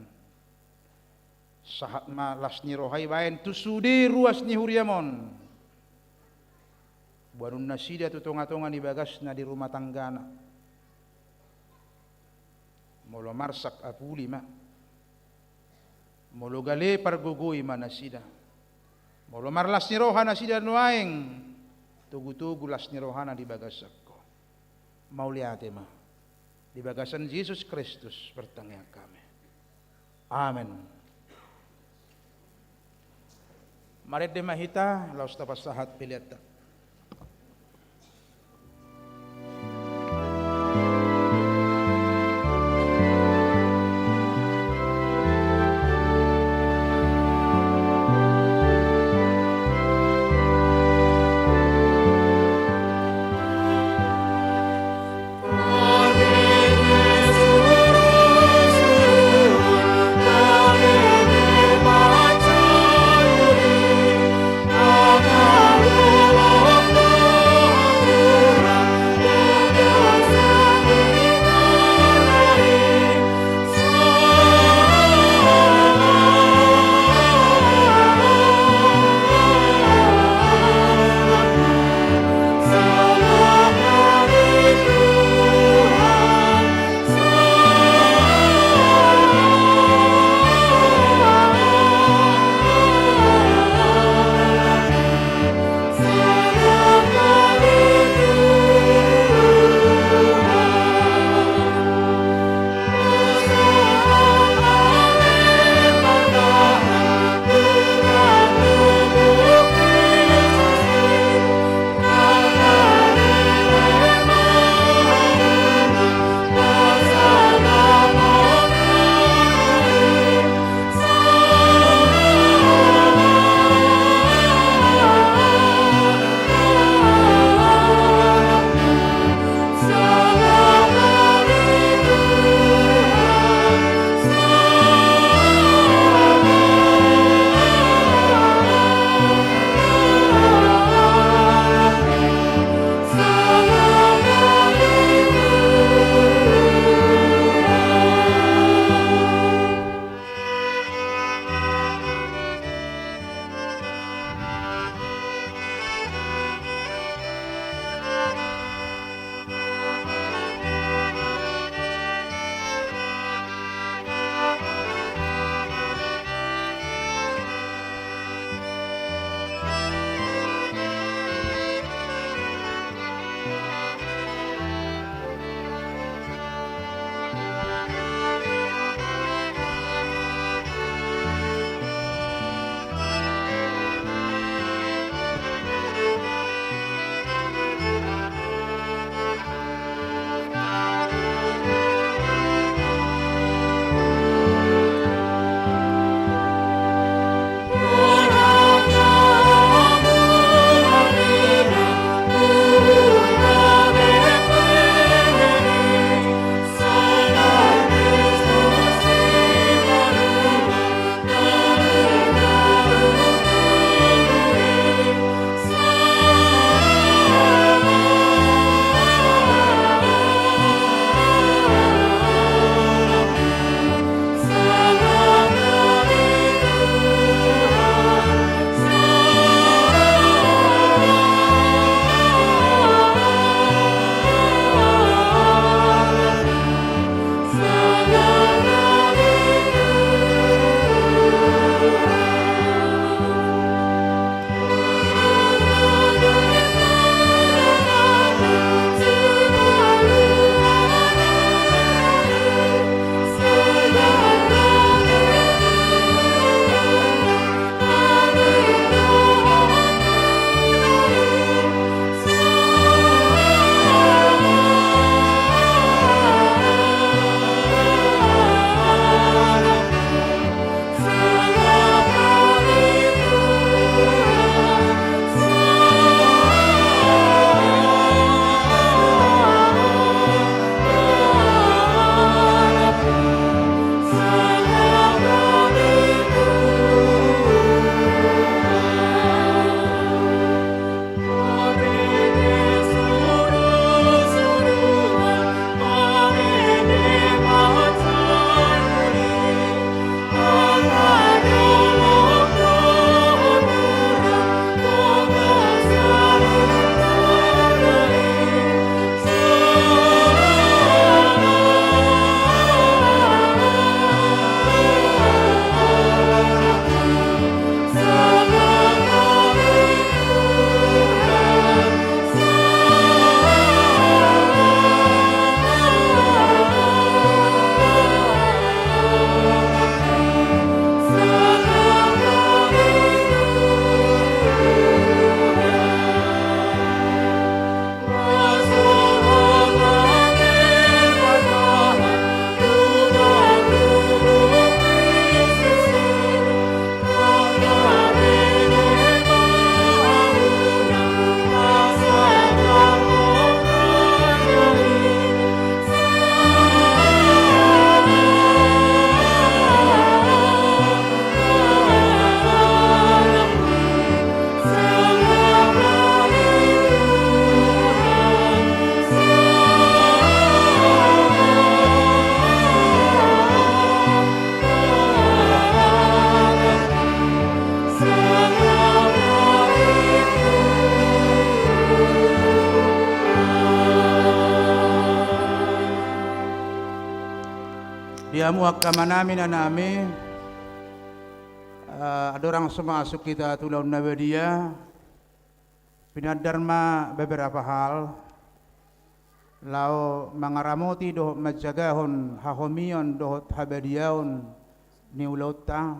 Sahat ma lasni rohai bain tu sudi ruas ni huriamon. Buanun nasida tu tonga-tonga ni bagas na di rumah tanggana. Molo marsak apuli ma. Molo gale pargugui ma nasida. Molo marlas ni roha nasida nuaing. Tugu-tugu las ni rohana di bagas ako. Mauliate ma. Di bagasan Yesus Kristus bertangga kami. Amen. Maret de mahita, laus tapas sahat piliata. Lord. Damu agama namin na namin. Ada orang semasuk kita tulau nabadia. Pinadarma beberapa hal. Lau mangaramoti doh majagahon hahomion doh habadiaon ni ulauta.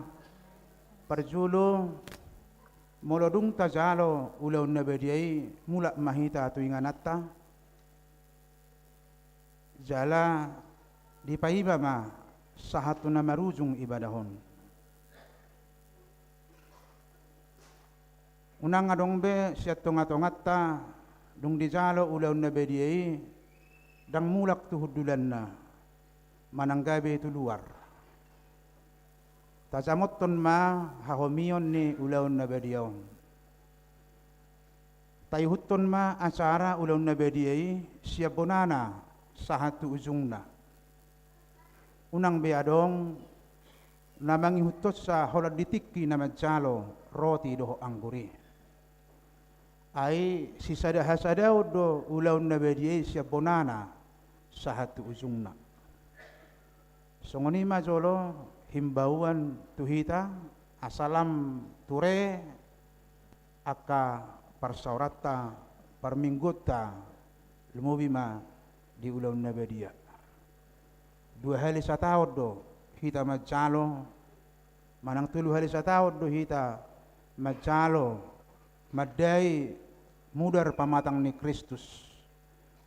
Perjulu molodung tajalo ulau nabadiai mulak mahita tu inganata. Jala di paiba ma sahatu nama rujung ibadahon. Unang adong be siat tongat-tongata dung di jalo ulau nabadiai dang mulak tu hudulan na mananggabe tu luar. Tajamot ton ma hahomion ni ulau nabadiaon. Tayuhuton ma acara ulau nabadiai siap bonana sahatu ujungna. Unang beadong namangi hutot sa holad ditiki na majalo roti doho angguri. Ai sisada hasadaw do ulau nabadiai siap bonana sahatu ujungna. Songoni majolo himbauan tuhita asalam ture aka parsaurata parminggota lumubima di ulau nabadia. 2 hari setahun do hita majalo manang 3 hari setahun do hita majalo madai mudar pamatang ni Kristus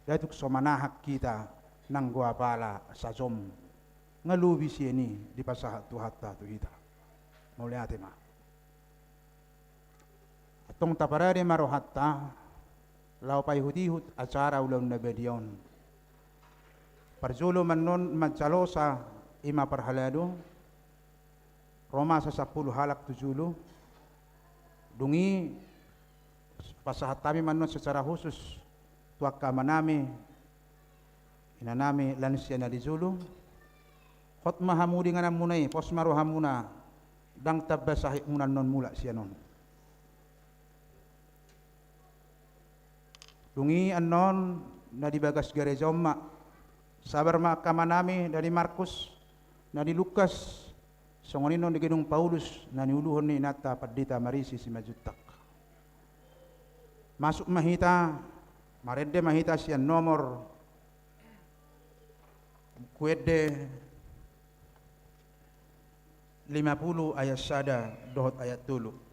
datuk somanahak kita nang gua pala sajom ngalubi sieni di pasahat tu hatta tu hita mulai ate ma atong taparade maro hatta lau pai hutihut acara ulau nabadion parjulo manon majalosa ima parhalado Roma sa 10 halak tujulo dungi pasahat kami manon secara khusus tuak kamanami inanami lansia na dizulo hot mahamudi nga namunay pos maruhamuna dang tabasahi unan non mula siya non dungi anon na dibagas gereja umma sabar makamanami dari Markus na di Lukas songonino di gedung Paulus na niuluhon ni inata padita marisi si majutak masuk mahita marede mahita siya nomor kuede 50 ayat sada dohot ayat dulu.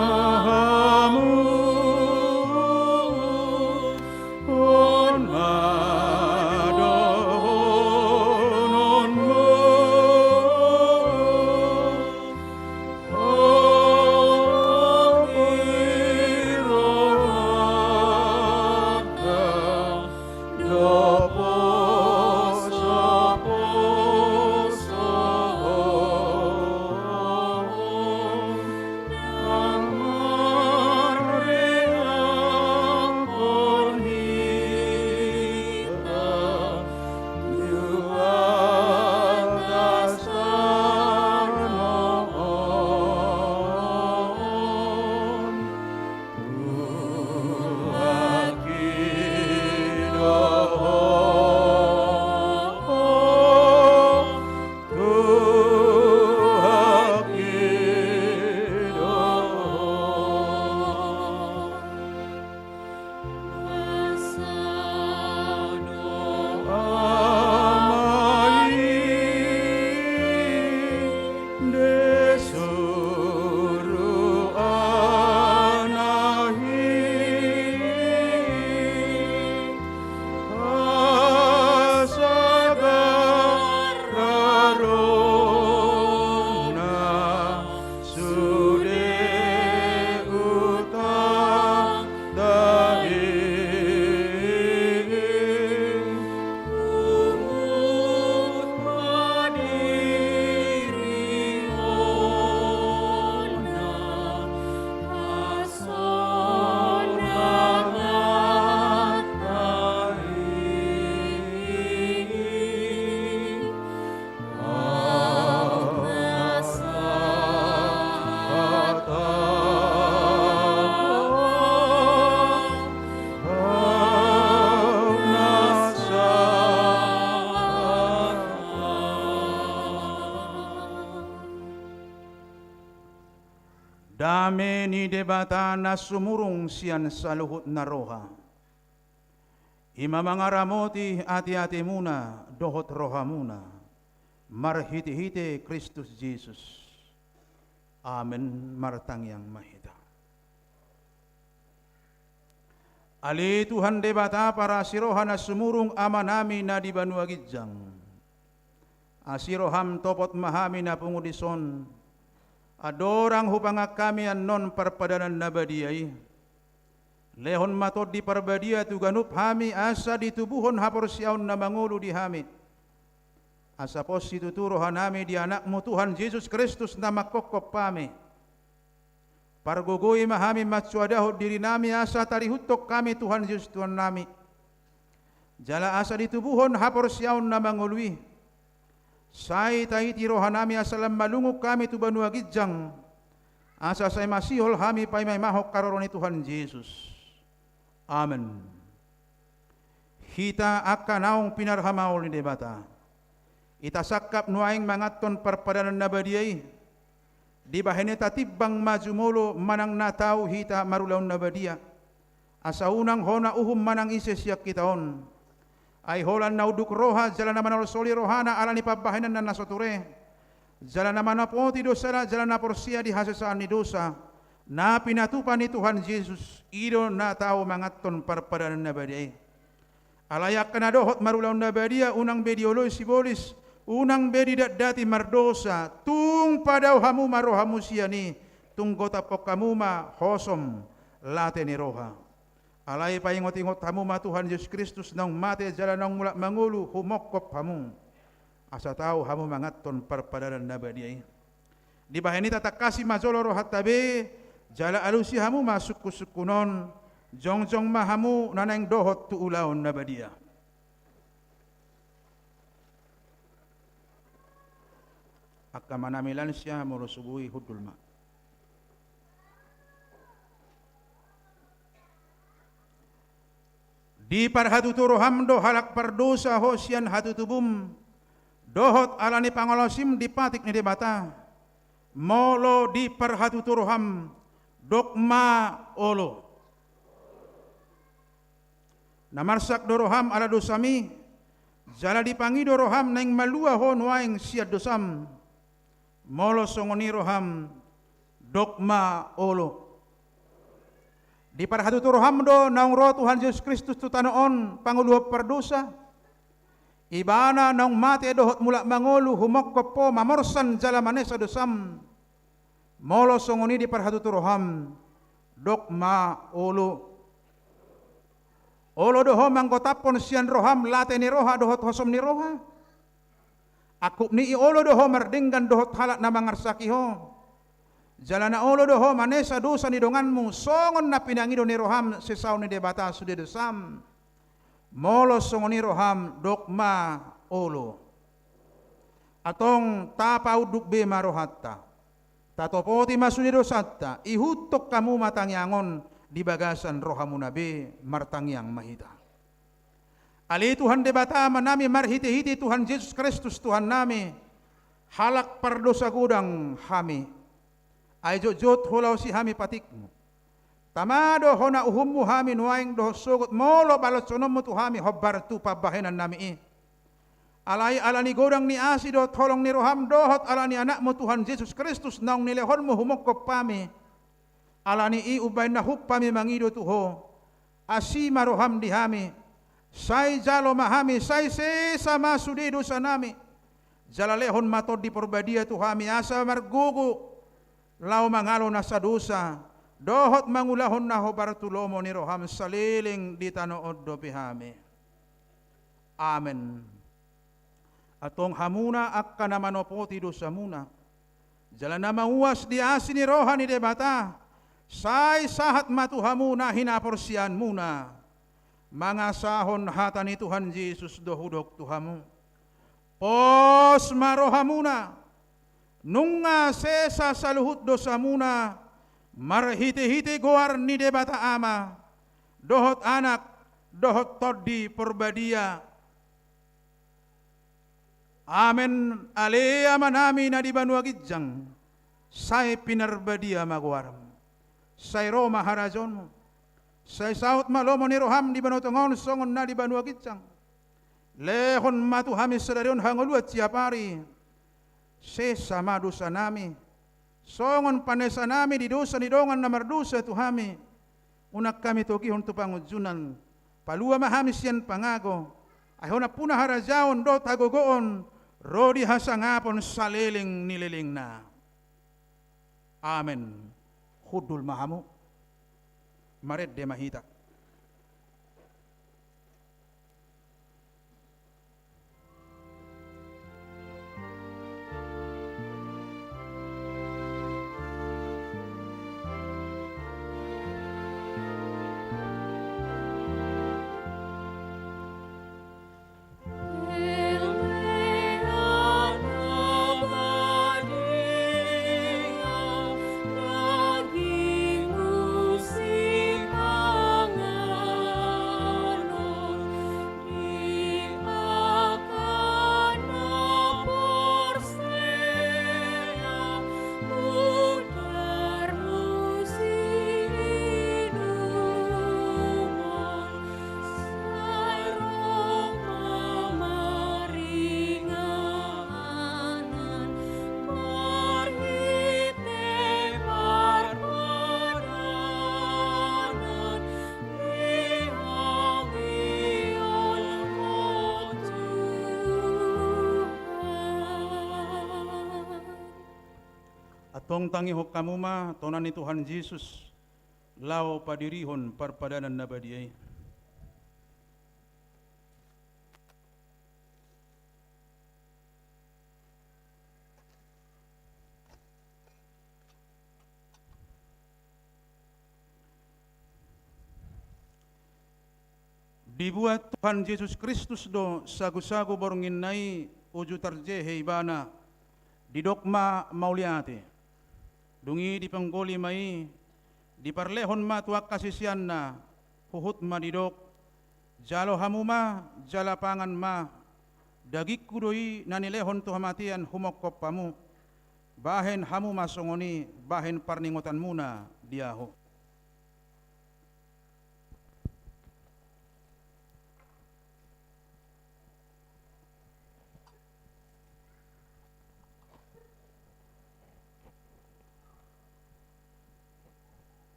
Mahamu Dame ni debata na sumurong siyan sa luhut na roha. Imamangaramoti ati-ati muna, dohot roha muna. Marhiti-hiti Kristus Jesus. Amen, martangyang mahita. Ali Tuhan debata para sirohan na sumurong ama nami na di banuagidyang. Asiroham topot mahami na pungudison. Adorang hupangak kami anon parpadanan na badiyay. Lehon matod di parbadia tu ganup hami asa ditubuhon hapor siyaon na mangulo di hami. Asa pos situturohan nami di anakmu Tuhan Yesus Kristus na makokop pami. Pargugoy mahami matsuadahot diri nami asa tarihutok kami Tuhan Yesus Tuhan nami. Jala asa ditubuhon hapor siyaon na mangului. Say tahiti rohan nami asalam malungok kami tu banuagidyang. Asa say masihol hami pay may mahok karoron ni Tuhan Yesus. Amen. Hita akanaong pinarhamaol ni debata. Itasakap nuaing mangaton parpadanan na badiyay. Di bahin tatibang majumulo manang natao hita marulaw na badiya. Asa unang hona uhum manang isesyak kitaon. Ay holan na uduk roha, jalan naman na soli rohana, ala ni pabahinan na nasoture. Jalan naman na poti dosa, jalan na porsiya di hasasaan ni dosa. Na pinatupan ni Tuhan Yesus, ido na tao mangaton parpadanan na badiyay. Alayak ka na dohot marulaw na badiya, unang bedioloy sibolis, unang bedi dati mardosa, tung padaw hamu marohamu siya ni, tung gotapok kamuma, hosom, late ni roha. Alay pa ingot-ingot hamu ma Tuhan Yesus Kristus nang mate jalan nang mulak mangulu humokop hamu. Asa tao hamu mangaton parpadanan na badiyay. Di bahin ni tatakasi majolo rohat tabi, jala alusi hamu masuk kusukunon, jong-jong mahamu naneng dohot tu ulaon na badiya. Akka manamilan siya murusubui hudulma. Di parhatuturo hamdo halak pardosa hosyan hatutubum. Dohot alani pangolosim di patik ni debata. Molo di parhatuturo ham. Dokma olo. Namarsak doroham ala dosami. Jala dipangi doroham neng malua ho nuaing siad dosam. Molo songoni roham. Dokma olo. Di parhatuturo hamdo naung roh Tuhan Yesus Kristus tutanoon panguluh perdosa. Ibana naung mati dohot mulak mangulu humok po mamorsan jala manesa dosam. Molo songoni di parhatuturo ham. Dokma olo. Olo doho manggotapon sian roham late ni roha dohot hosom ni roha. Aku ni olo doho merdinggan dohot halak na mangarsaki ho. Jalana olo doho manesa dosa ni donganmu songon na pinangido ni roham sesaw ni debata sude dosam. Molo songon ni roham dokma olo. Atong tapa uduk be marohatta. Tatopoti masuni dosatta ihutok kamu matangyangon di bagasan rohamu nabe martangyang mahita. Ali Tuhan debata manami marhiti-hiti Tuhan Yesus Kristus Tuhan nami. Halak pardosa gudang hami. Ay jot hulaw si hami patikmu. Tamado hona uhummu hami nuaing doh sugot molo balot sonommu tu hami hobbar tu pabahenan nami i. Alay alani godang ni asido tolong ni roham dohot alani anakmu Tuhan Yesus Kristus naung nilehonmu humokop pami. Alani i ubay na hupami mangido tuho. Asima roham di hami. Say jalo mahami say sesama sudido sa nami. Jalalehon matod di porbadia tu hami asa margugu. Lau mangalo na sa dosa, dohot mangulahon na ho bartulomo ni roham saliling di tanood do pihami. Amen. Atong hamuna akka na manopoti dosa muna. Jalan na mauwas di asin ni roha ni debata. Say sahat matuhamu na hinaporsian muna. Mga sahon hata ni Tuhan Jesus dohudok tuhamu. Pos maroha muna. Nunga sesa saluhut dosa muna, marhiti-hiti goar ni debata ama, dohot anak, dohot todi porbadia. Amen. Alea manami na di banuagidyang, Sai pinarbadia maguaram. Sai Roma harajonmu. Sai saut malomo ni roham di banotongon songon na di banua kicang. Lehon matu hamis sedarion hangoluat tiap hari. Sesa madusa nami. Songon panesa nami di dosa di dongan namar dosa tu hami. Unak kami toki untuk pangujunan. Palua mahamis yan pangago. Ayona puna harajaon do tagogoon. Rodi hasangapon saliling nililing na. Amen. Hudul mahamu. Maret de mahita. Tong tangi hok kamuma tonan ni Tuhan Yesus lao padirihon parpadanan na badiay. Dibuat Tuhan Yesus Kristus do sagu-sagu borongin nai uju tarje heibana didokma mauliate. Dungi di penggoli mai di parlehon ma tuak kasisian na huhut ma didok jalo hamuma jalapangan ma dagik kudoi nanilehon tu hamatian humokop pamu bahen hamu masongoni bahen parningotan muna diaho.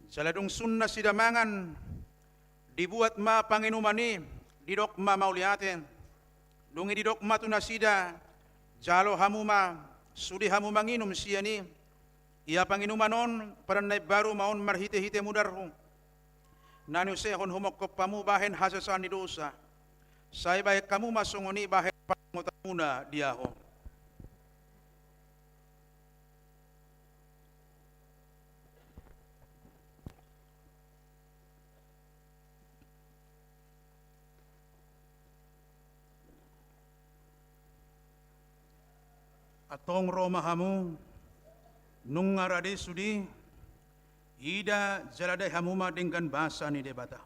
Saladung sunna sidamangan dibuat ma panginumani didok ma mauliaten dungi didok ma tunasida jalo hamuma sudi hamu manginum siani ia panginumanon paranay baru maon marhite-hite mudarhu nanu sehon humokop pamu bahen hasasan di dosa say baik kamu masungoni bahen pangutamuna diaho. Atong Roma hamu nung ngarade sudi ida jaladay hamuma dengan bahasa ni debata.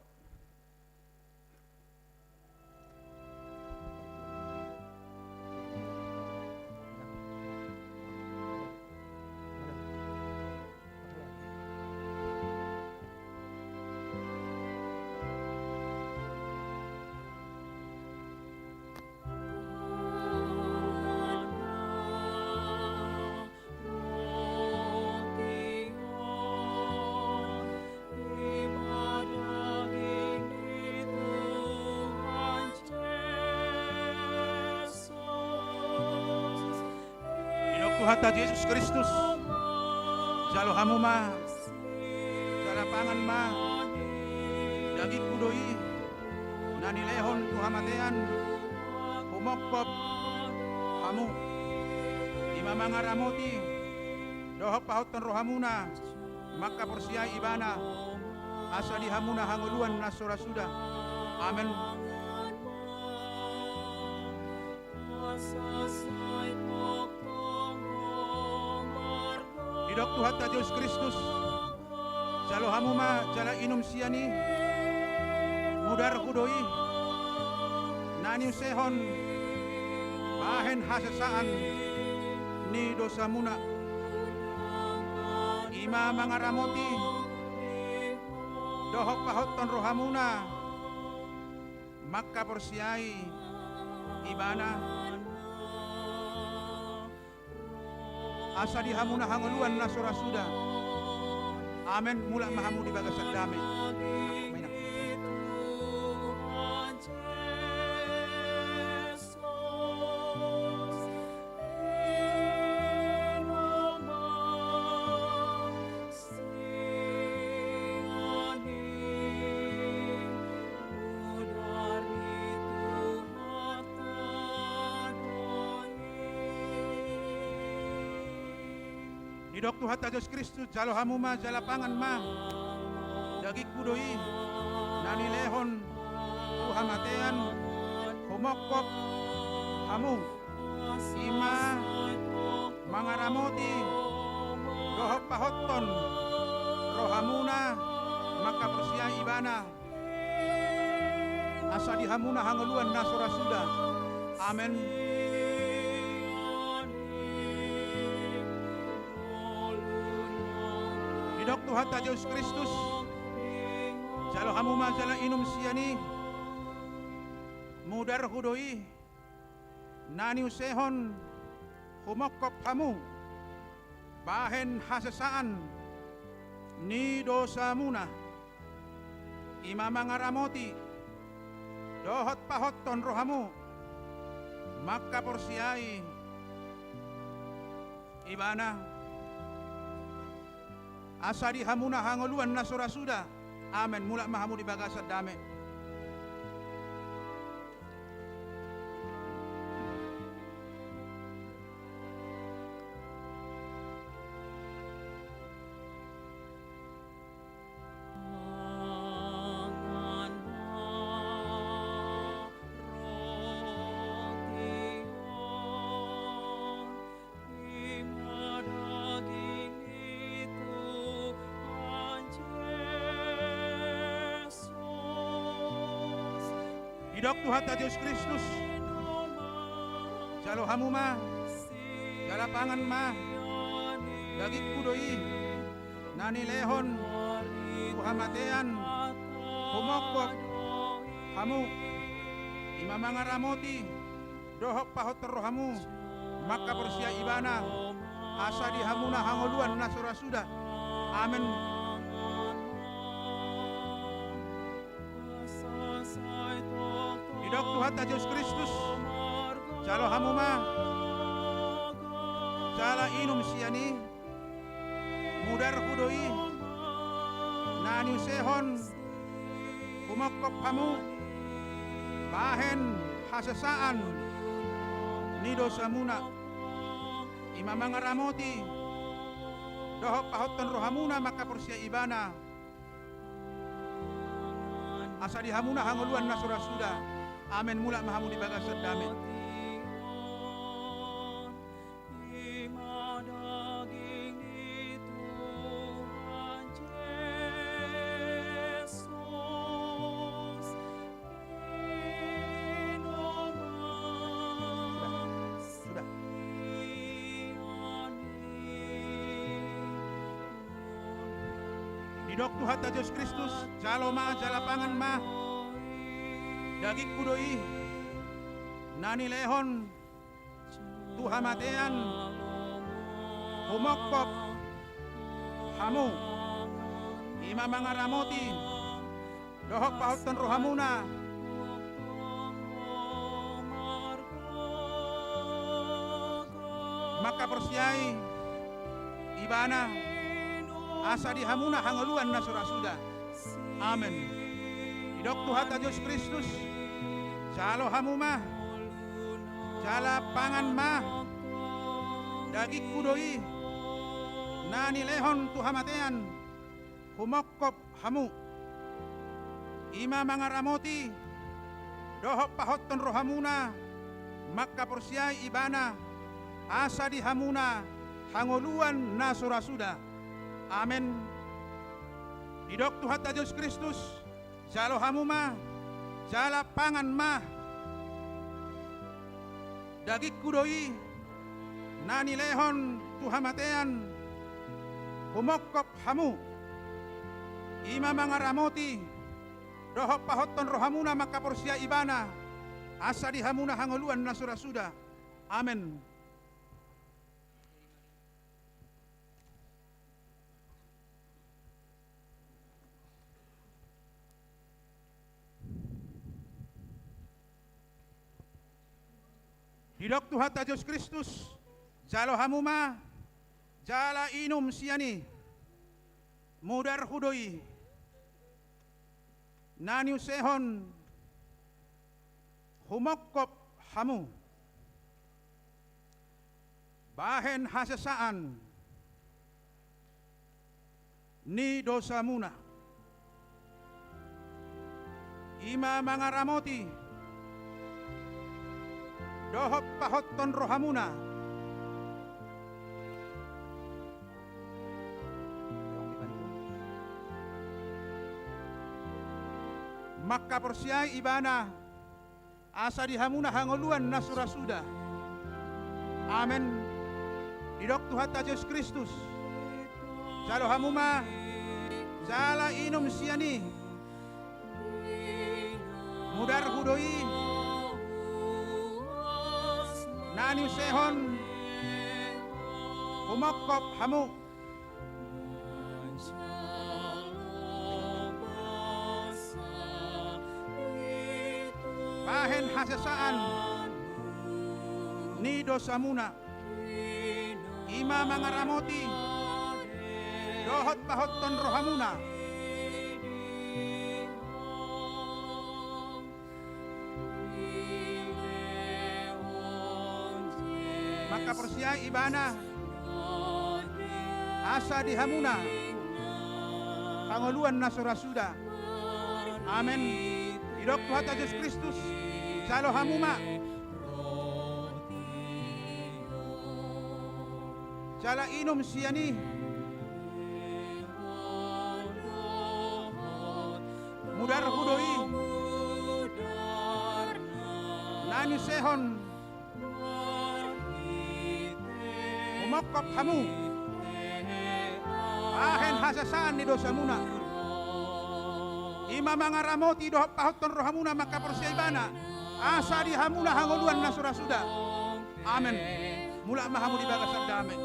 Tuhan Yesus Kristus jalo hamuma jalapangan ma daging kudoi nanilehon tuhamatean humokop hamu imamangaramuti dohok pahutan rohamuna maka persiai ibana asa dihamuna hanguluan nasura sudah. Amin. Didok Tuhan Yesus Kristus jalo hamuma jala inum siani mudar kudoi nani sehon bahen hasasaan ni dosa muna ima mangaramoti dohok pahoton rohamuna maka persiai ibana asa dihamuna hanguluan nasura sudah amen mula mahamu di bagasan damai. Dok Tuhan Yesus Kristus jalo hamuma jalapangan ma dagik kudoi nani lehon Tuhan matean homokop hamu ima mangaramoti dohok pahoton rohamuna maka persia ibana asa dihamuna hanguluan nasora sudah amen. Dok Tuhan Yesus Kristus jalo hamu majala inum siani mudar hudoi nani usehon humokop hamu bahen hasasaan ni dosa muna imama ngaramoti dohot pahoton rohamu maka porsiai ibana asa dihamuna hangoluan nasura sudah amen mula mahamu di bagasat damai. Dok Tuhan Yesus Kristus jalo hamu ma jalapangan ma dagik kudoi nani lehon Tuhan matean humokok hamu imama ngaramoti dohok pahotor rohamu maka persia ibana asa dihamuna hangoluan nasura sudah amen. Dok Tuhan Yesus Kristus jalo hamu ma jala inum siani mudar kudoi nani sehon humokop hamu bahen hasasaan ni dosa muna imama ngaramoti dohok pahoton rohamuna maka persia ibana asa dihamuna hanguluan nasura sudah amen mula mahamu di bagasat damai. Sudah. Di dok Tuhan Yesus Kristus jalo ma jalapangan ma dagik kudoi nani lehon Tuhan matean humokop hamu imama ngaramoti dohok pahoton rohamuna maka persiai ibana asa dihamuna hangoluan nasura sudah amen. Dok Tuhan Yesus Kristus jalo hamu mah jala pangan mah dagik kudoi nani lehon Tuhan matean humokop hamu ima mangaramoti dohok pahoton rohamuna maka persiai ibana asa dihamuna hangoluan nasura sudah amen. Dok Tuhan Yesus Kristus jalo hamu ma jala pangan mah dagik kudoi nani lehon tuhamatean humokop hamu ima mangaramoti dohop pahoton rohamuna makaporsia ibana asa dihamuna hangoluan nasura suda. Amin. Hidok Tuhan Yesus Kristus, jalo hamuma, jala inum siani, mudar hudoi, naniu sehon, humokop hamu, bahen hasesaan, ni dosa muna, ima mangaramoti, dohop pahoton rohamuna maka persiai ibana asa dihamuna hangoluan nasura suda. Amin. Didok Tuhan Yesus Kristus jalo hamuma jala inum siani mudar hudoi nani sehon humokop hamu bahen hasesaan ni dosa muna ima mangaramoti dohot pahoton rohamuna maka persiai ibana asa dihamuna pangoluan nasura suda. Amin. Hidok Tuhan Yesus Kristus jalo hamuma jala inum siani mudar hudoi nani sehon humokop hamu ahen hasasaan ni dosa muna ima mangaramoti dohop pahoton rohamuna maka persiaibana asa dihamuna hangoluan nasura suda. Amin. Mula mahamu di bagas damai.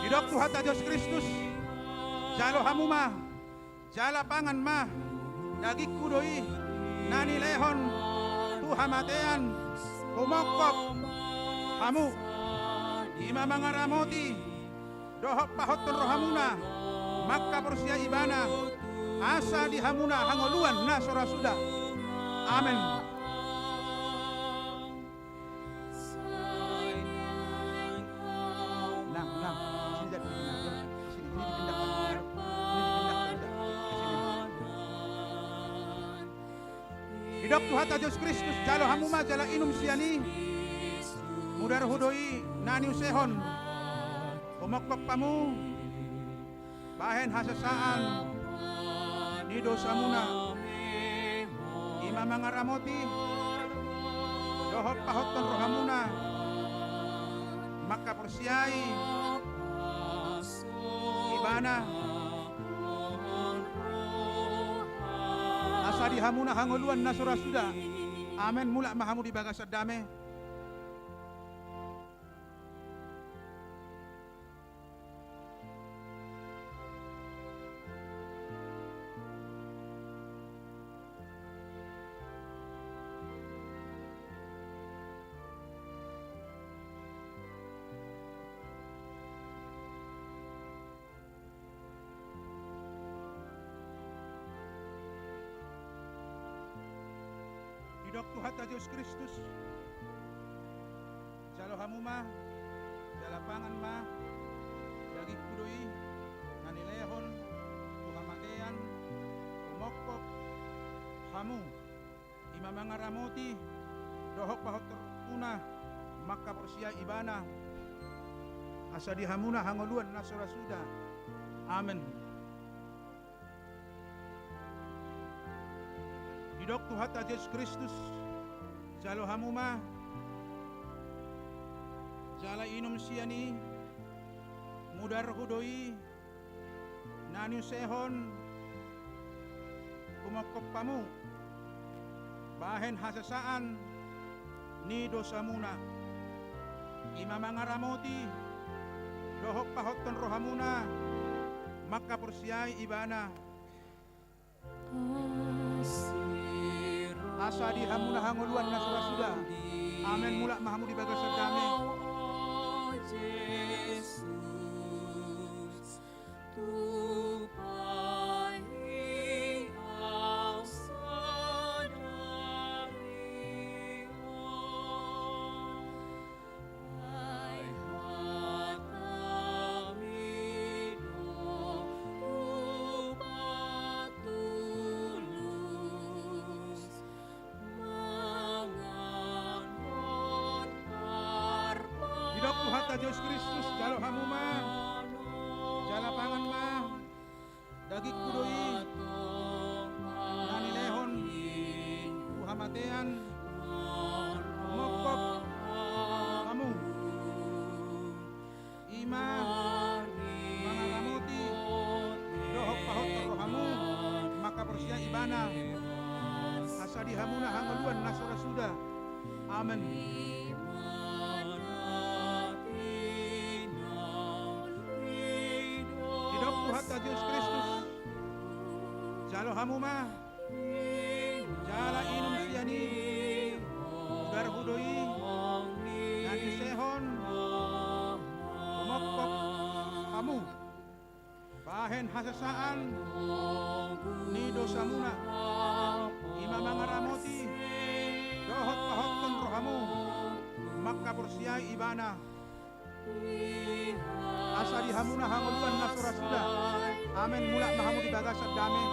Hidok Tuhan Yesus Kristus jalo hamuma jala pangan mah dagik kudoi nani lehon tuhamatean humokop hamu ima mangaramoti dohop pahoton rohamuna maka persia ibana asa dihamuna hangoluan nasora suda. Amin. Hidok Tuhan Yesus Kristus jalo hamuma jala inum siani mudar hudoi nani usehon humokop pamu bahen hasesaan ni dosa muna ima mangaramoti dohop pahoton rohamuna maka persiai ibana asa dihamuna hangoluan nasura suda. Amin. Mula mahamu di bagas dame. Hidok Tuhan Yesus Kristus jalo hamuma jala pangan mah dagik kudoi nani lehon tuhamatean humokop hamu ima mangaramoti dohok pahotor una maka persia ibana asa dihamuna hangoluan nasura suda. Amen. Didok Tuhan Yesus Kristus, jalo hamuma, jala inum siani, mudar hudoi, nani sehon, kumokop pamu, bahen hasasaan, ni dosamuna, imamangaramoti, dohok pahoton rohamuna, maka persiai ibana, asa dihamuna hangoluan nasura suda. Amen. Mula mahamu di bagas sedame. Didok Tuhan Yesus Kristus, jalo hamuma, jala pangan ma, dagik kudoi, nani lehon, uhamatean, mokop, kamu, ima, mangaramoti, dohok pahot rohamu, maka persia ibana, asa dihamuna hanggaluan nasura suda. Amen. Tuhan Yesus Kristus, jalo hamuma, jala inum siani, udar hudoi, nani sehon, mokop kamu, bahen hasasaan, ni dosamuna, imamangaramoti, dohot pahoton rohamu, maka persiai ibana, asa dihamuna hangoluan nasura suda. Amen. Mula mahamu di bagas sedame.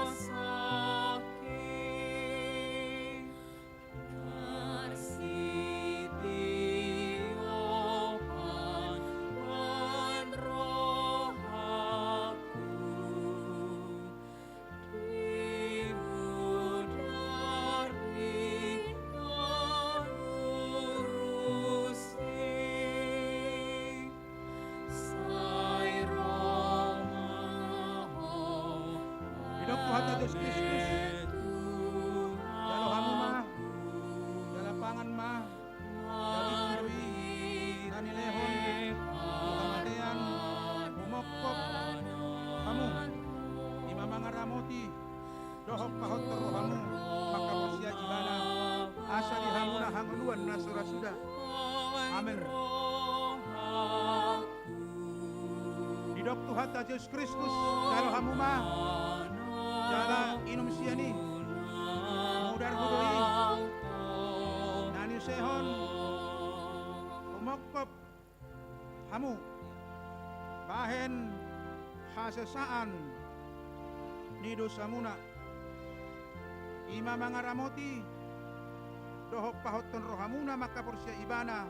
Tuhan Yesus Kristus, jalo hamuma, jala pangan ma, daging kudoi, nani lehon, uhamatean, umokop, kamu, imamangaramoti, dohok pahot rohamu, maka persia ibana, asa dihamuna hanguluan nasura suda. Amen. Didok Tuhan Yesus Kristus, jalo hamuma, jala inum siani, mudar hudoi, nani sehon, umokop, hamu, bahen hasesaan, ni dosamuna, imamangaramoti, dohok pahoton rohamuna maka persia ibana,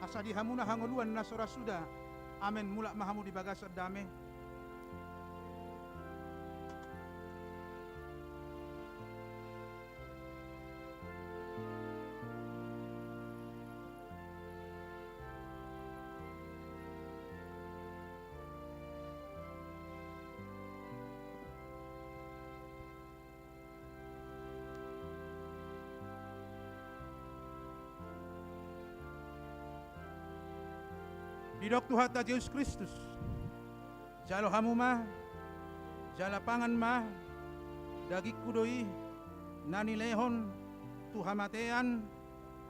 asa dihamuna hangoluan nasura suda. Amen. Mula mahamu di bagas sedame. Didok Tuhan Yesus Kristus, jalo hamuma, jala pangan ma, dagik kudoi, nani lehon, tuhamatean,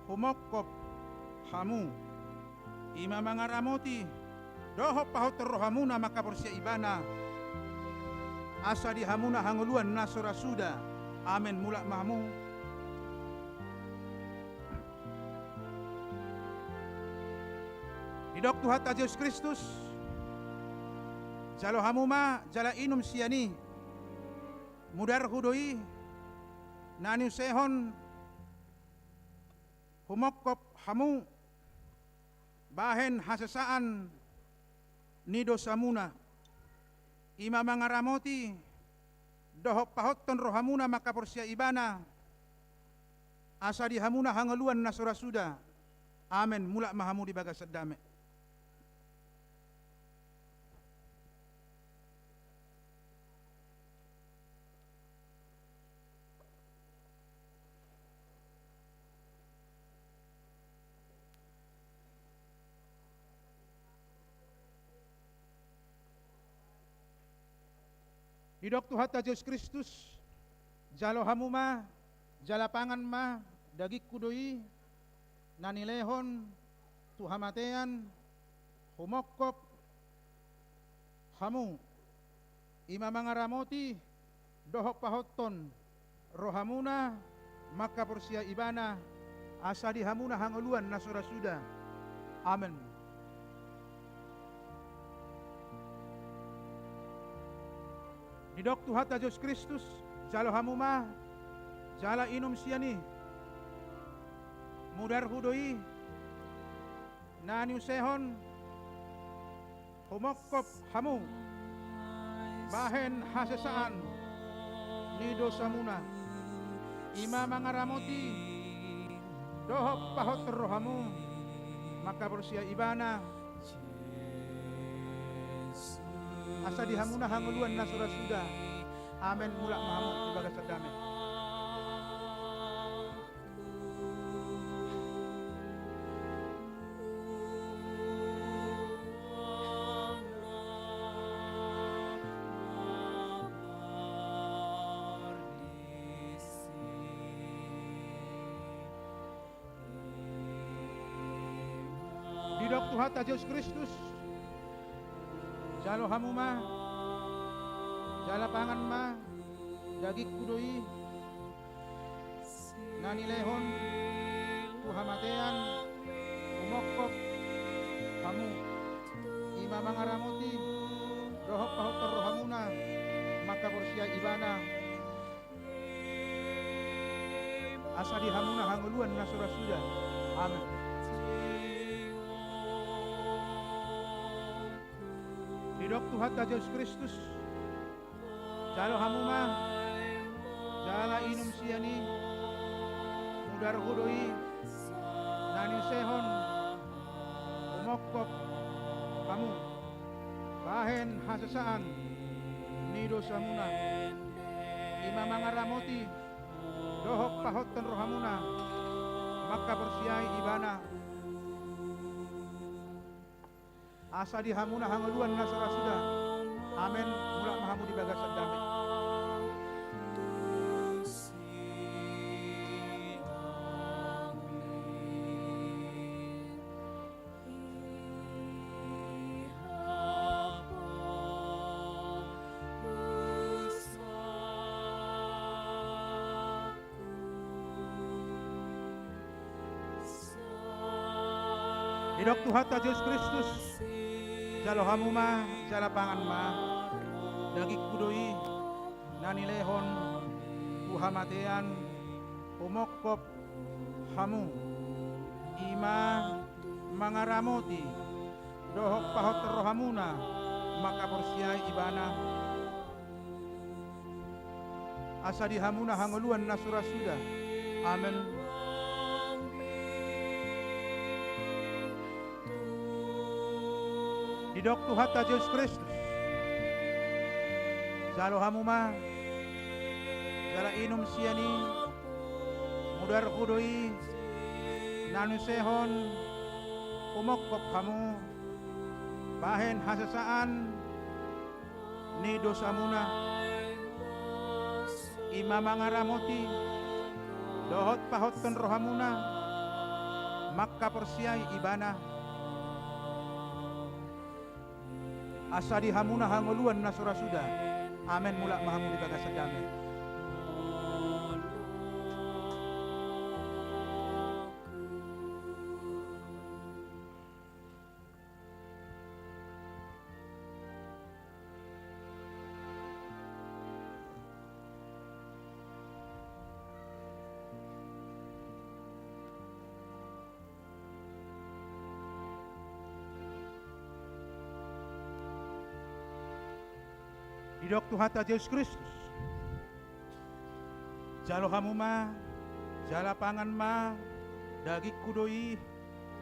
humokop, hamu, imamangaramoti, dohok pahot rohamuna maka persia ibana, asa dihamuna hanguluan nasura suda. Amen. Mula mahamu. Didok Tuhan Yesus Kristus, jalo hamuma, jala inum siani, mudar hudoi, nani sehon, humokop hamu, bahen hasasaan ni dosamuna, ima mangaramoti dohok pahotton rohamuna maka porsia ibana, asa dihamuna hangaluan nasura suda. Amen. Mula mahamu di bagas dame. Didok Tuhan Yesus Kristus, jalo hamuma, jalapangan ma, dagik kudoi, nanilehon, tuhamatean, humokop, hamu, ima mangaramoti, dohok pahotton, rohamuna, maka porsia ibana, asa dihamuna hanguluan nasura suda. Amen. Didok Tuhan Yesus Kristus, jalo hamuma, jala inum siani, mudar hudoi, nani usehon, humokop hamu, bahen hasesaan, ni dosamuna, ima mangaramoti, dohok pahot rohamu, maka bersia ibana, asa dihamuna hanguluan nasura suda. Amen. Mula mahamu di bagas sadame. Didok Tuhan Yesus Kristus, jalo hamuma, jala pangan ma, dagik kudoi, nanilehon, tuhamatean, umokop, hamu, ima mangaramoti, rohok pahotor rohamuna, maka borsia ibana, asa dihamuna hanguluan nasura suda. Amin. Didok Tuhan Yesus Kristus, jalo hamuma, jala inum siani, mudar hudoi, nani sehon, umokop, kamu, bahen hasasaan, ni dosamuna, ima mangaramoti, dohok pahotton rohamuna, maka bersiai ibana, asa dihamuna hangaluan nasara sudah. Amen. Mula mahamu di bagas sadame. Didok Tuhan Yesus Kristus, jalo hamuma, jala pangan ma, dagik kudoi, nanilehon, tuhamatean, umokop, hamu, ima, mangaramoti, dohok pahot rohamuna, maka porsiai ibana, asa dihamuna hanguluan nasura suda. Amen. Didok Tuhan Yesus Kristus, jalo hamuma, jala inum siani, mudar hudoi, nanu sehon, umokop hamu, bahen hasasaan, ni dosamuna, ima mangaramoti, dohot pahotton rohamuna, maka porsiai ibana, asa dihamuna hanguluan nasura suda. Amen. Mula mahamu di bagas sadame. Didok Tuhata Yesus Kristus. Jalo hamu ma, jala pangan ma, dagik kudoi,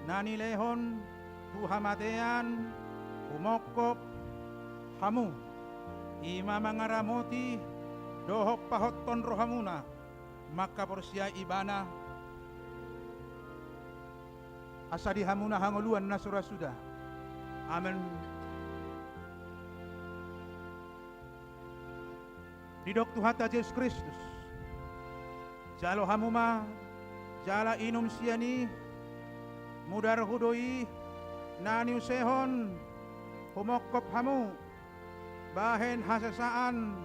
nani lehon, tuhamatean, humokop, hamu, ima mangaramoti, dohok pahotton rohamuna, maka porsia ibana, asadi hamuna hangoluan nasura sudah. Amin. Didok Tuhata Yesus Kristus. Jalo hamuma, jala inum siani, mudar hudoi, nani usehon, humokop hamu, bahen hasasaan,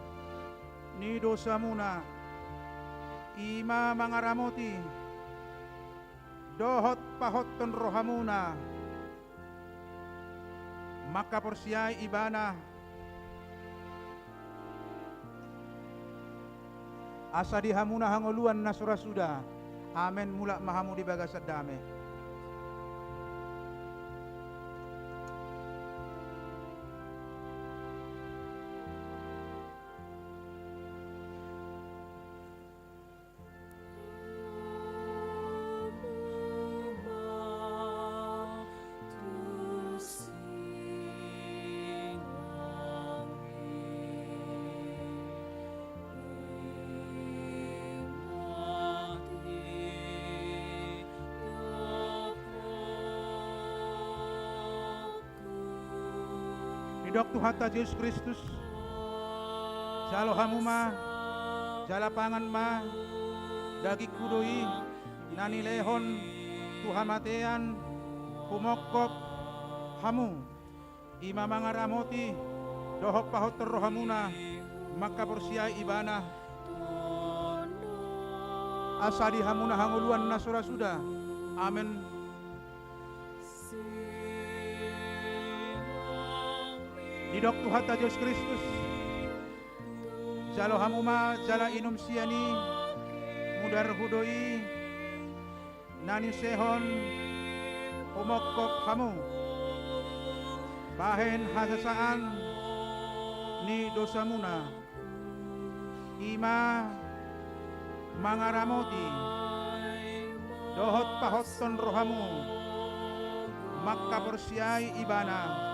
ni dosamuna, ima mangaramoti, dohot pahotton rohamuna, maka porsiai ibana, asa dihamuna hangoluan nasura sudah. Amen. Mula mahamu di bagasat dame. Didok Tuhata Yesus Kristus. Jalo hamuma, jala pangan ma, dagik kudoi, nani lehon, tuhamatean, humokop, hamu, ima mangaramoti, dohok pahot rohamuna, maka porsiai ibana, asadi hamuna hanguluan nasura sudah. Amin. Didok Tuhata Yesus Kristus. Jalo hamuma, jala inum siani, mudar hudoi, nani sehon, humokop hamu, bahen hasasaan, ni dosamuna, ima mangaramoti, dohot pahotton rohamu, maka porsiai ibana,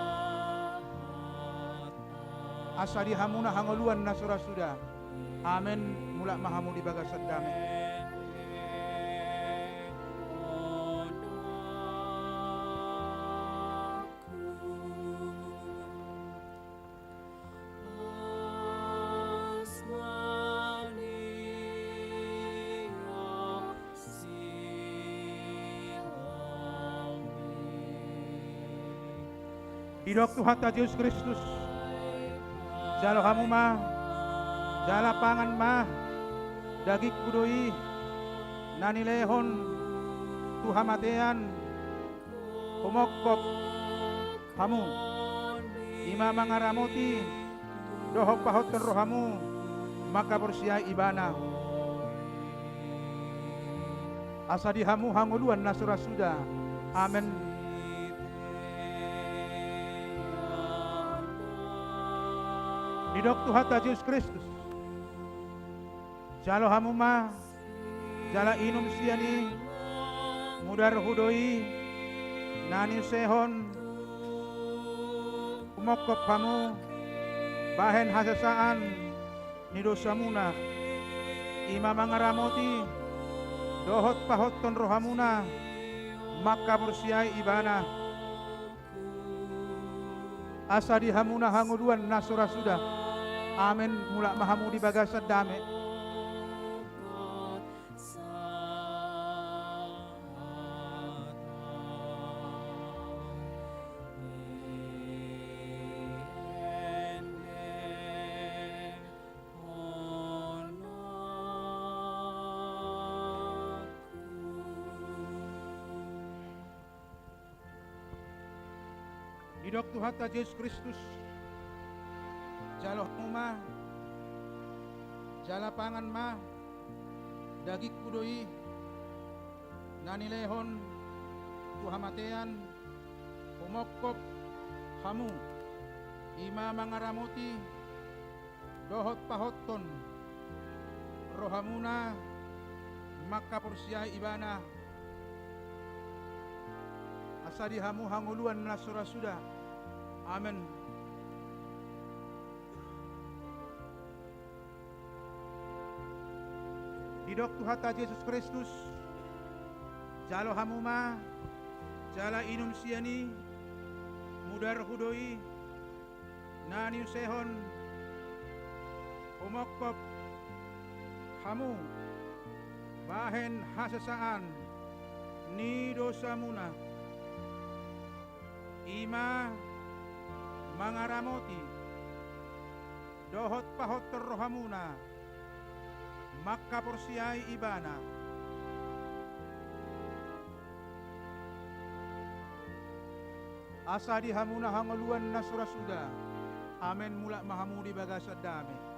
asadi hamuna hangoluan nasura sudah. Amin. Mula mahamu di bagasat dame. Didok Tuhata Yesus Kristus. Jalo hamuma, jala pangan ma, dagik kudoi, nani lehon, tuhamatean, humokop, hamu, ima mangaramoti, dohok pahotton rohamu, maka porsiai ibana, asadi hamu hanguluan nasura sudah. Amin. Didok Tuhata Yesus Kristus. Jalo hamuma, jala inum siani, mudar hudoi, nani sehon, umokop hamu, bahen hasasaan, nidosamuna, ima mangaramoti, dohot pahotton rohamuna, maka porsiai ibana, asadi hamuna hanguluan nasura sudah. Amin. Mula mahamu di bagasat dame. Didok Tuhata Yesus Kristus. Jalo ma, jala pangan ma, dagik kudoi, nani lehon, tuhamatean, humokop, hamu, ima mangaramoti, dohot pahoton rohamuna maka porsiai ibana asadi hamu hanguluan nasura sudah. Amin. Didok Tuhata Yesus Kristus jalo hamuma jala inum siani mudar hudoi nani sehon umokop hamu bahen hasasaan ni dosa muna ima mangaramoti dohot pahot terrohamuna maka porsiai ibana asa di hamuna hangaluan nasura sudah. Amin mulak mahamu di bagasa dame.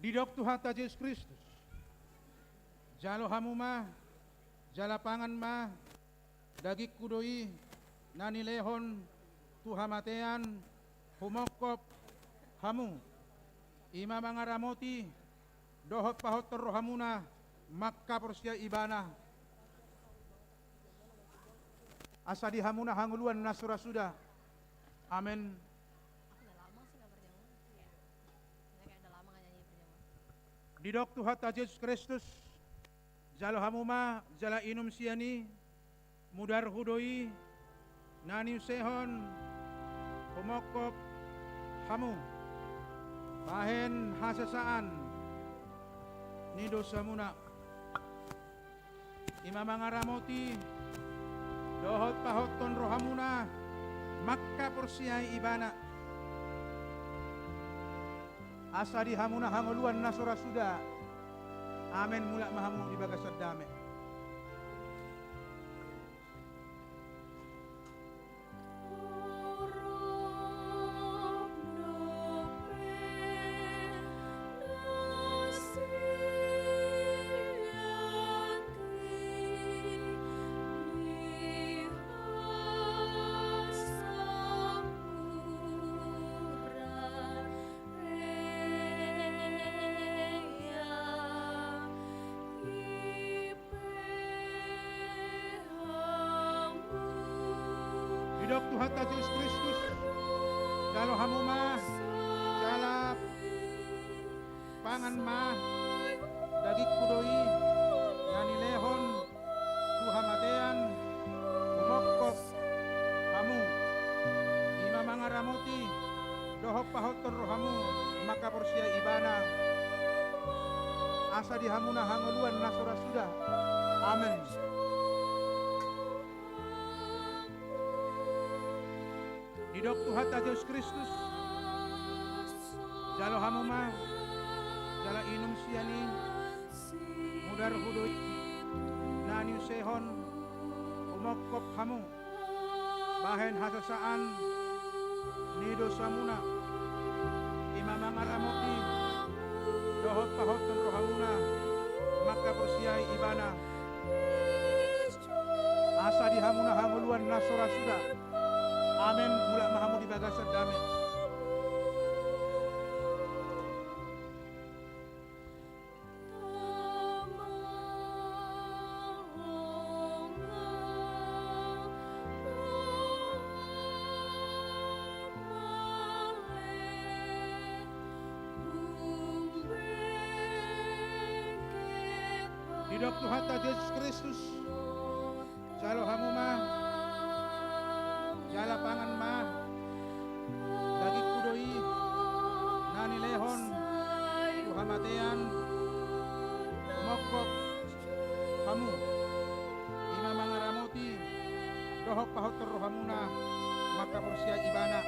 Didok Tuhan Yesus Kristus jalo hamuma jala pangan ma dagik kudoi nani lehon tuhamatean humokop hamu ima mangaramoti dohot pahot terrohamuna maka porsia ibana asa di hamuna hanguluan nasura sudah. Amin. Didok Tuhan Yesus Kristus jalo hamuma jala inum siani mudar hudoi nani sehon humokop hamu bahen hasasaan ni dosa muna ima mangaramoti dohot pahoton rohamuna maka porsiai ibana asa di hamuna hanguluan nasura sudah. Amin mulak mahamu di bagasad dame. Didok Tuhan Yesus Kristus jalo hamuma jala pangan ma dagik kudoi nani lehon tuhamatean umokop hamu ima mangaramoti dohok pahoton rohamu maka porsia ibana asa di hamuna hanguluan nasura sudah. Amin. Didok Tuhan Yesus Kristus jalo hamuma jala inum siani mudar hudoi nani sehon umokop hamu bahen hasasaan ni dosa muna ima mangaramoti dohot pahoton rohamuna maka porsiai ibana asa di hamuna hanguluan nasura sudah. Amin mulak mahamu di bagasad dame. Didok Tuhan Yesus Kristus jalo hamuma jala pangan ma dagik kudoi nani lehon tuhamatean mokok hamu ima mangaramoti dohok pahot rohamuna maka porsia ibana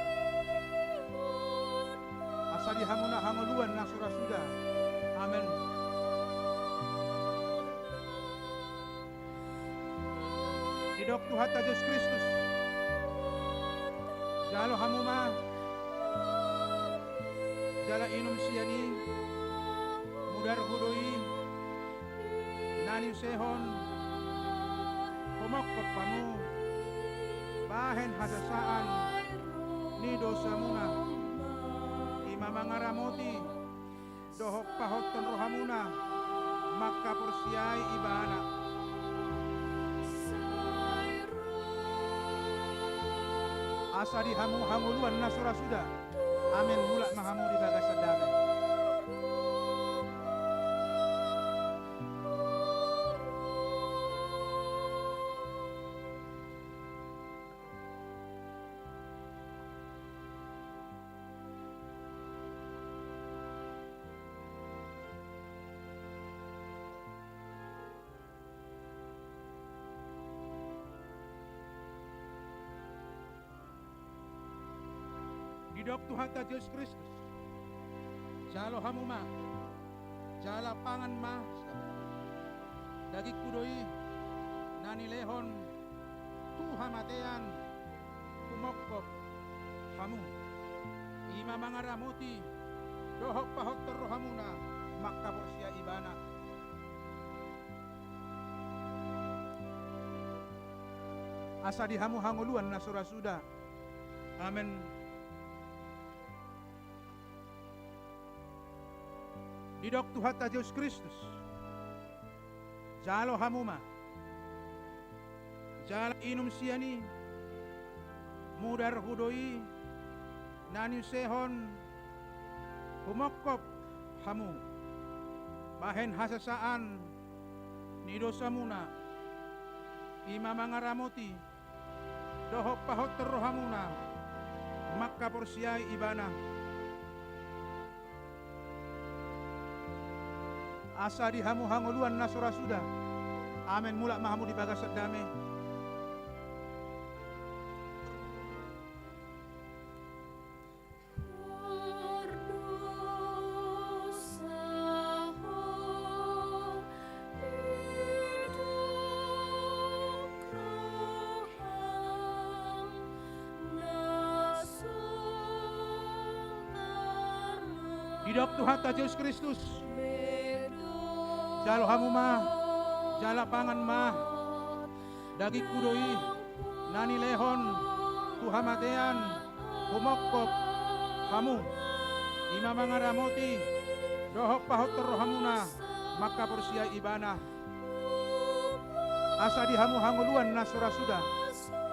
asa di hamuna hangulu hanguluan na surasuda. Amen. Idok Tuhan ta Yesus Kristus. Jalo hamuma. Jala inum siani. Mudar hudoi. Nani sehon. Pemokot pamu. Bahen hasasaan. Ni dosa muna. Mangaramoti dohok pahoton rohamuna maka persiai ibana asa di hamu hanguluan nasura sudah amin mulak mahamu di bagas sedame. Didok Tuhan ta Yesus Kristus. Jalo hamuma. Jala pangan ma. Dagi kudoi. Nani lehon. Tuhan matean. Kumokop. Hamu. Ima mangaramoti. Dohok pahok terrohamuna. Maka borsia ibana. Asa di hamu hanguluan na surasuda. Amen. Didok Tuhan ta Yesus Kristus. Jalo hamuma. Jala inum siani. Mudar hudoi. Nani sehon. Humokop hamu. Bahen hasasaan. Nidosa muna. Ima mangaramoti. Dohok pahot terrohamuna. Maka porsiai ibana. Asa di hamu hanguluan nasura sudah. Amin mulak mahamu di bagas sedame. Didok Tuhan ta Yesus Kristus. Jalo hamu ma, jala pangan ma, dagi kudoi, nani lehon, tuhamatean, humokop, hamu, ima mangaramoti, dohok pahot terrohamuna, maka persia ibana. Asa di hamu hanguluan nasura sudah.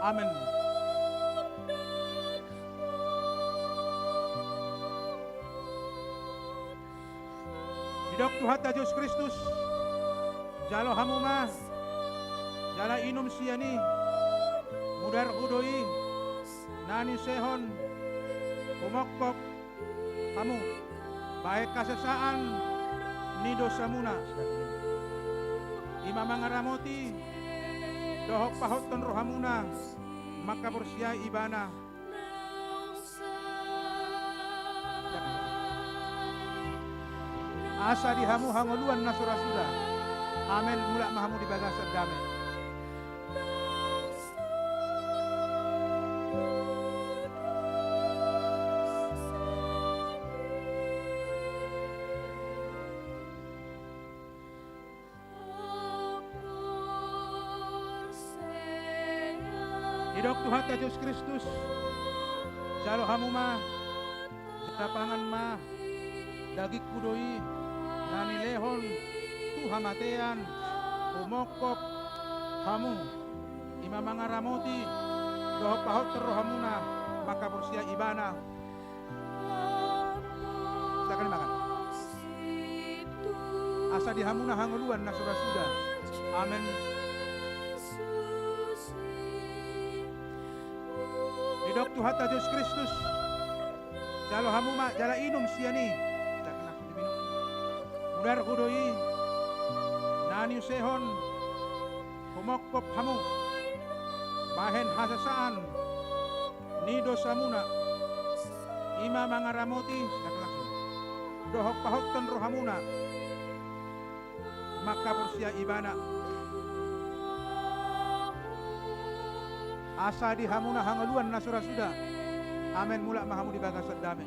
Amin. Didok Tuhan ta Yesus Kristus. Jalo hamuma. Jala inum siani. Mudar hudoi. Nani sehon. Kumokop. Hamu. Baik kasesaan. Nido samuna. Ima mangaramoti. Dohok pahoton rohamuna. Maka bersia ibana. Asa di hamu hanguluan nasura sudah. Amin mulak mahamu di bagas sedame. Didok Tuhan ta Yesus Kristus. Jalo hamu ma. Jalapangan ma. Dagi kudoi. Nani lehon. Tuhamatean. Umokop. Hamu. Ima mangaramoti. Dohok pahot terrohamuna. Maka bersia ibana. Silakan makan. Asa di hamuna hanguluan nasura sudah. Amin. Didok Tuhan ta Yesus Kristus. Jalo hamuma jala inum siani. Tak langsung diminum. Mudar hudoi. Nani sehon. Humokop hamu. Bahen hasasaan. Nido samuna. Ima mangaramoti. Tak langsung. dohok pahotton rohamuna maka persia ibana asa di hamuna hangaluan nasura sudah amen mula mahamu di bagasat dame.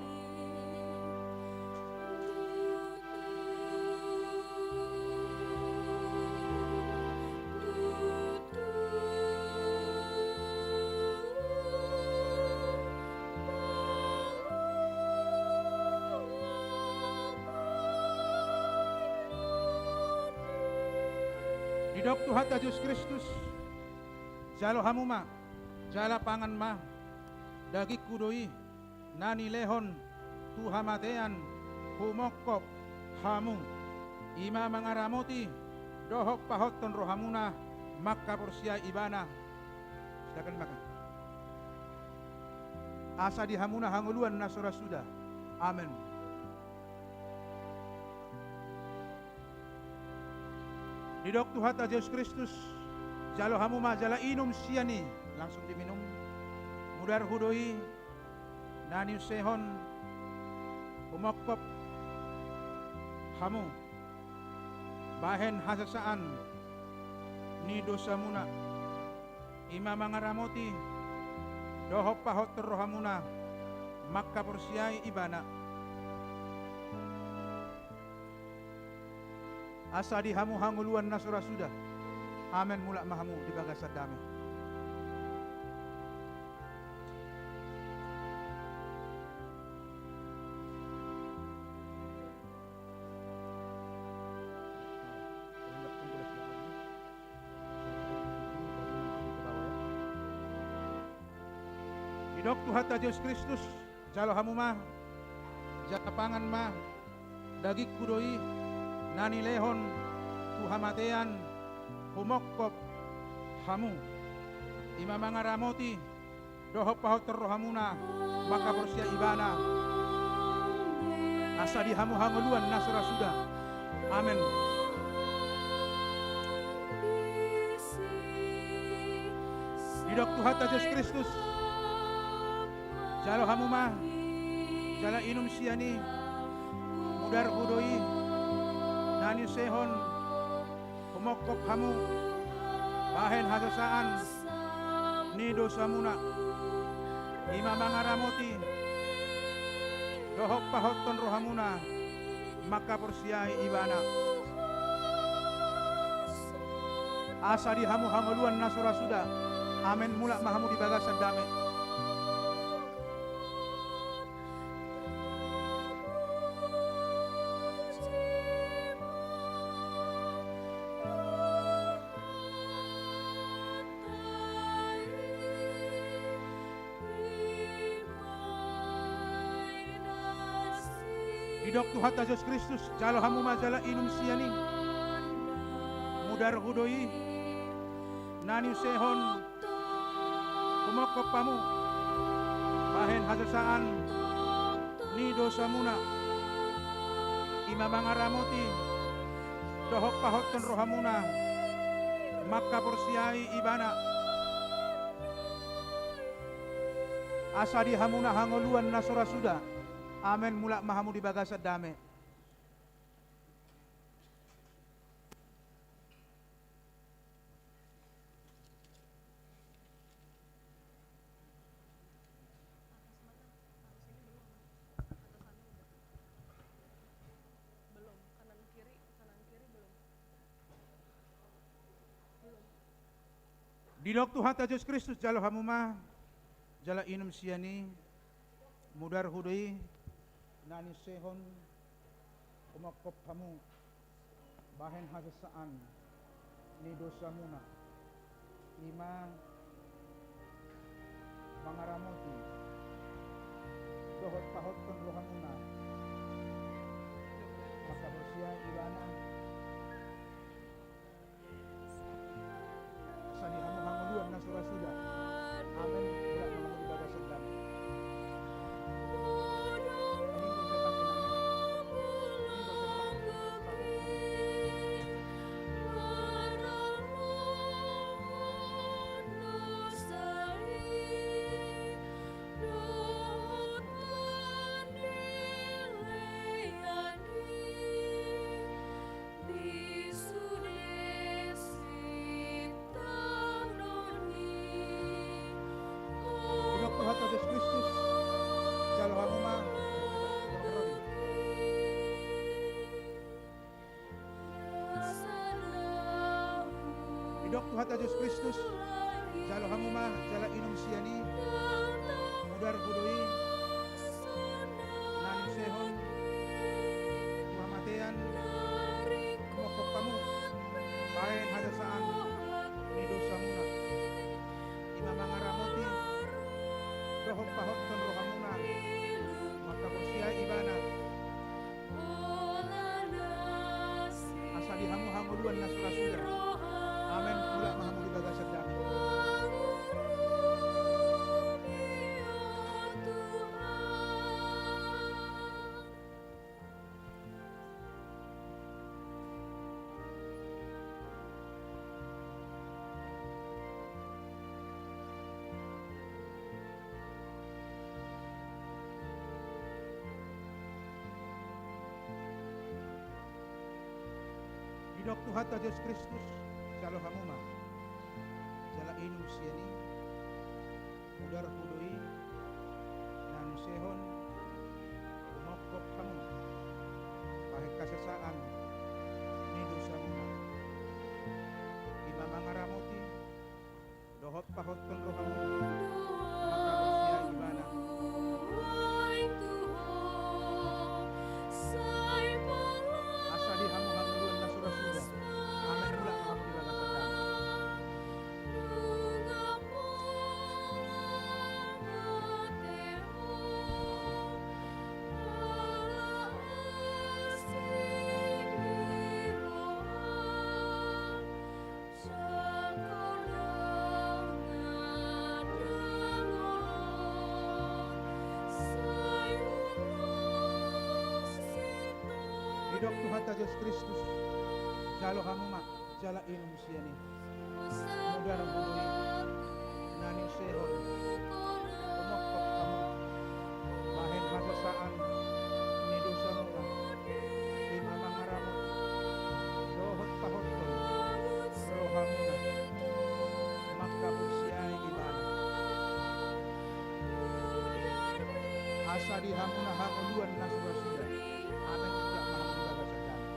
Didok Tuhan Yesus Kristus jalo hamuma jala pangan ma dagi kudoi nani lehon tuhamatean humokop hamu ima mangaramoti dohok pahotton rohamuna maka persia ibana. Silakan makan. Asa di hamuna hanguluan nasura sudah. Amin. Didok Tuhan Yesus Kristus jalo hamuma jala inum siani langsung diminum mudar hudoi nani sehon umokpop hamu bahen hasasaan ni dosa muna ima mangaramoti dohop pahot rohamuna maka persiai ibana asa di hamu hanguluan nasura sudah amen mula mahamu di bagasat damai. Didok Tuhan Yesus Kristus jalo hamu mah jaka pangan mah dagi kudoi nani lehon tuhamatean humokop hamu ima mangaramoti dohop pahot rohamuna maka persia ibana asa di hamu hanguluan nasura sudah amen. Didok Tuhan Yesus Kristus jalo hamu mah jala inum siani mudar hudoi nani sehon humokop hamu bahen hasasaan ni dosa muna ima mangaramoti dohok pahotton rohamuna maka persiai ibana asa di hamu hanguluan nasura sudah amen mula mahamu di bagasan damai. Didok Tuhan Yesus Kristus jalo hamu majala inum siani mudar hudoi nani sehon kumokop pamu bahen hasasaan ni dosa muna ima mangaramoti dohok pahotton rohamuna maka persiai ibana asa di hamuna hangoluan nasura sudah amen mula mahamu di bagasat dame. Didok Tuhan Yesus Kristus jalo hamu mah jala inum siani mudar hudoi nani sehon umokop hamu bahen hasasaan ni dosa muna ima mangaramoti dohot pahotton rohamuna maka persia ibana sani hamu hanguluan nasura sudah amen mula mahamu di bagasan damai. Didok Tuhan Yesus Kristus, jalo hamuma, jala inum siani, mudar hudoi, nanin sehon, Muhammadean, mokok kamu, bahen hadasaan, nido samuna, imamang aramoti, dohok pahot ton rohamuna, maka bersia ibana, asal dihamu hamuluan nasrasuda. Amin. Mula mahamuli baga sedang. Didok Tuhan Yesus Kristus, jalo hamuma, jala inum siani, udar hudoi, nan sehon, umokok kamu, pahit kasesaan, nido samuna, imamang aramoti, dohot pahot kon rohamu, maka bersia ibana. Asa di hamu-hamuluan na surasuda, amin mula mahamu di baga sedang. Didok Tuhan Yesus Kristus, jalo hamuma, jala inum siani, mudar hudoi, nanin sehon, umokok kamu, bahen hadasaan, nido samuna, imamang aramot, dohot pahotton, rohamuna, maka bersiai ibana. Asa di hamuna hamuluan na surasuda, amin mula mahamu di baga sedang.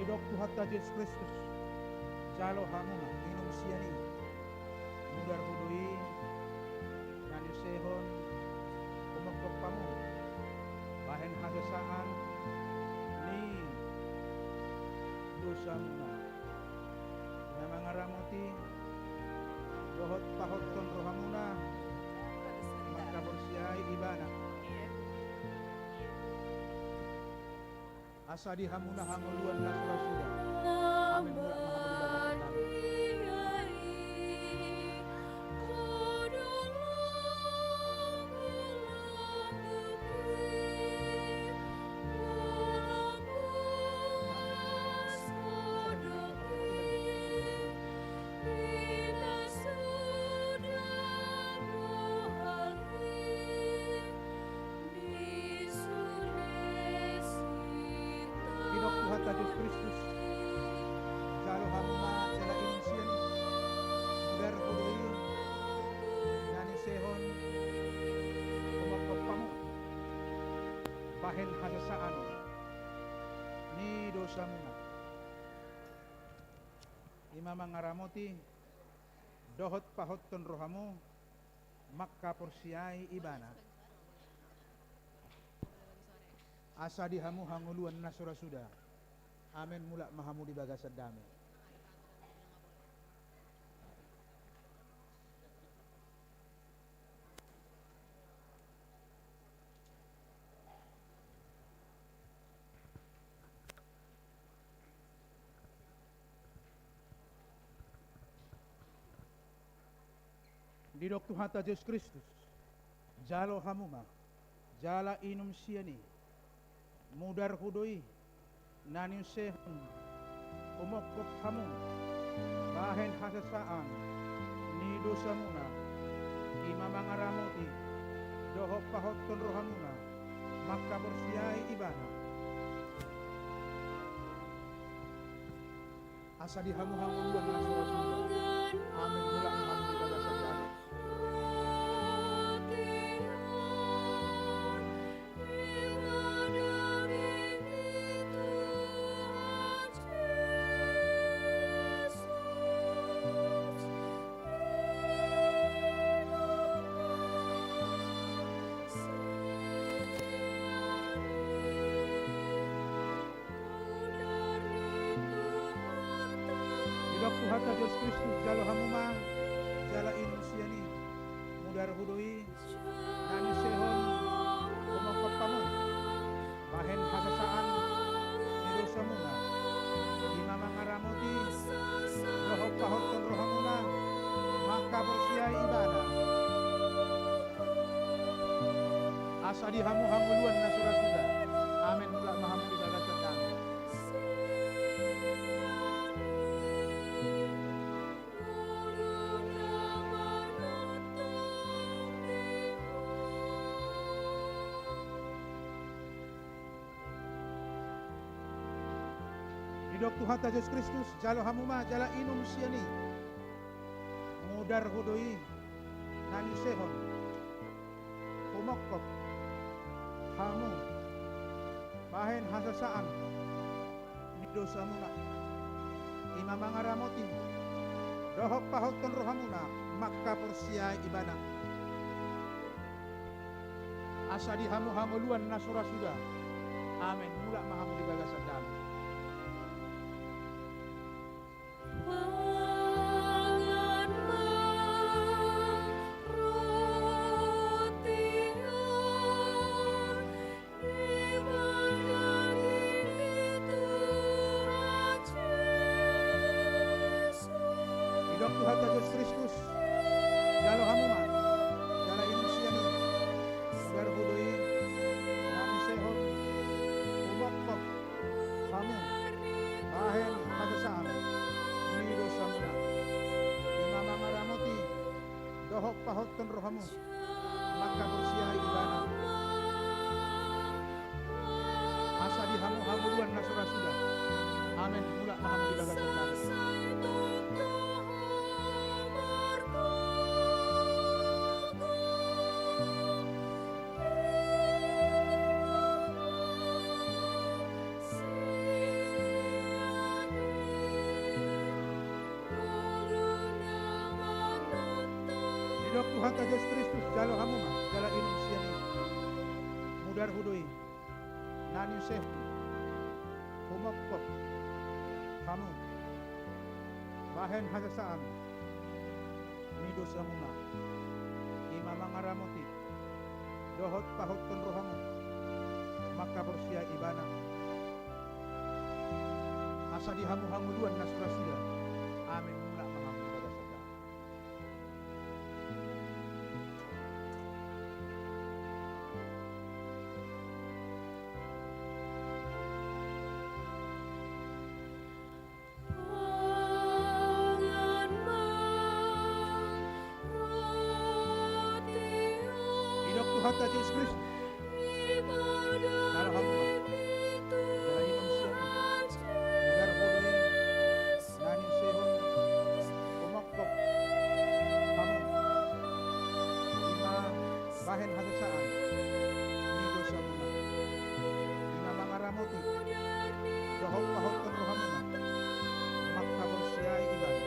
Didok Tuhan Yesus Kristus, jalo hamuma, inum siani, mudar hudoi, nanin sehon, umokok kamu, bahen hadasaan, ni dosamuna, imamang aramoti, dohot pahot ton rohamuna, maka bersiai ibana. Asa di hamuna hamuluan na surasuda, amin mula mahamu di baga sedang. Didok Tuhan Yesus Kristus, jalo hamuma, jala inum siani, mudar hudoi, nanin sehon, umokok kamu, bahen hadasaan, nido samuna, imamang aramoti, dohot pahot ton rohamu, maka porsiai ibana. Asa di hamu hanguluan na surasuda, amin mula mahamu di baga sedang. Didok Tuhan Yesus Kristus, jalo hamuma, jala inum siani, mudar hudoi, nanin sehon, umokok hamu, bahen hadasaan, nido samuna, imamang aramoti, dohok pahot ton rohamuna, maka bersiai ibana. Asa dihamu-hamu luan na surah-surah. Amin mula mahamu di bagasan dami. Hidup Tuhan Yesus Kristus jalo hamuma jala inusiani mudar hudoi nani sehon kumokot pamun bahen hasasaan nidosamuna imama ngaramoti rohok pahot ton rohamuna maka bersiai ibana asa dihamu-hamu luan na surah-surah. Amin mula mahamu di bagasan dami. Hidup Tuhan Yesus Kristus jalo hamuma jala inum siani mudar hudoi nani sehon kumokok hamu bahen hasasaan nidosamuna imama ngaramoti dohok pahot ton rohamuna maka persiai ibana asa dihamu-hamu luan na surah-surah. Amin mula mahamu di bagasan dami. Hidup Tuhan Yesus Kristus jalo hamuma jala inusiani mudar hudoi nani sehon kumokok hamu bahen hasasaan nidosamuna imama ngaramoti dohok pahot ton rohamu maka bersiai ibana asa dihamu-hamu luan na surah-surah. Amin mula mahamu di bagasan dami. Hidup Tuhan Yesus Kristus jalo hamuma jala inum siani mudar hudoi nani sehon kumokok hamu bahen hasasaan nidosamuna imama ngaramoti dohot pahot ton rohamu maka bersiai ibana asa dihamu-hamu luan na surah-surah. Amin mula mahamu di bagasan dami. Hidup Tuhan Yesus Kristus jalo hamuma jala inum siani mudar hudoi nani sehon kumokok hamu ima bahen hasasaan nidosamuna imama ngaramoti dohok pahot ton rohamuna maka bersiai ibana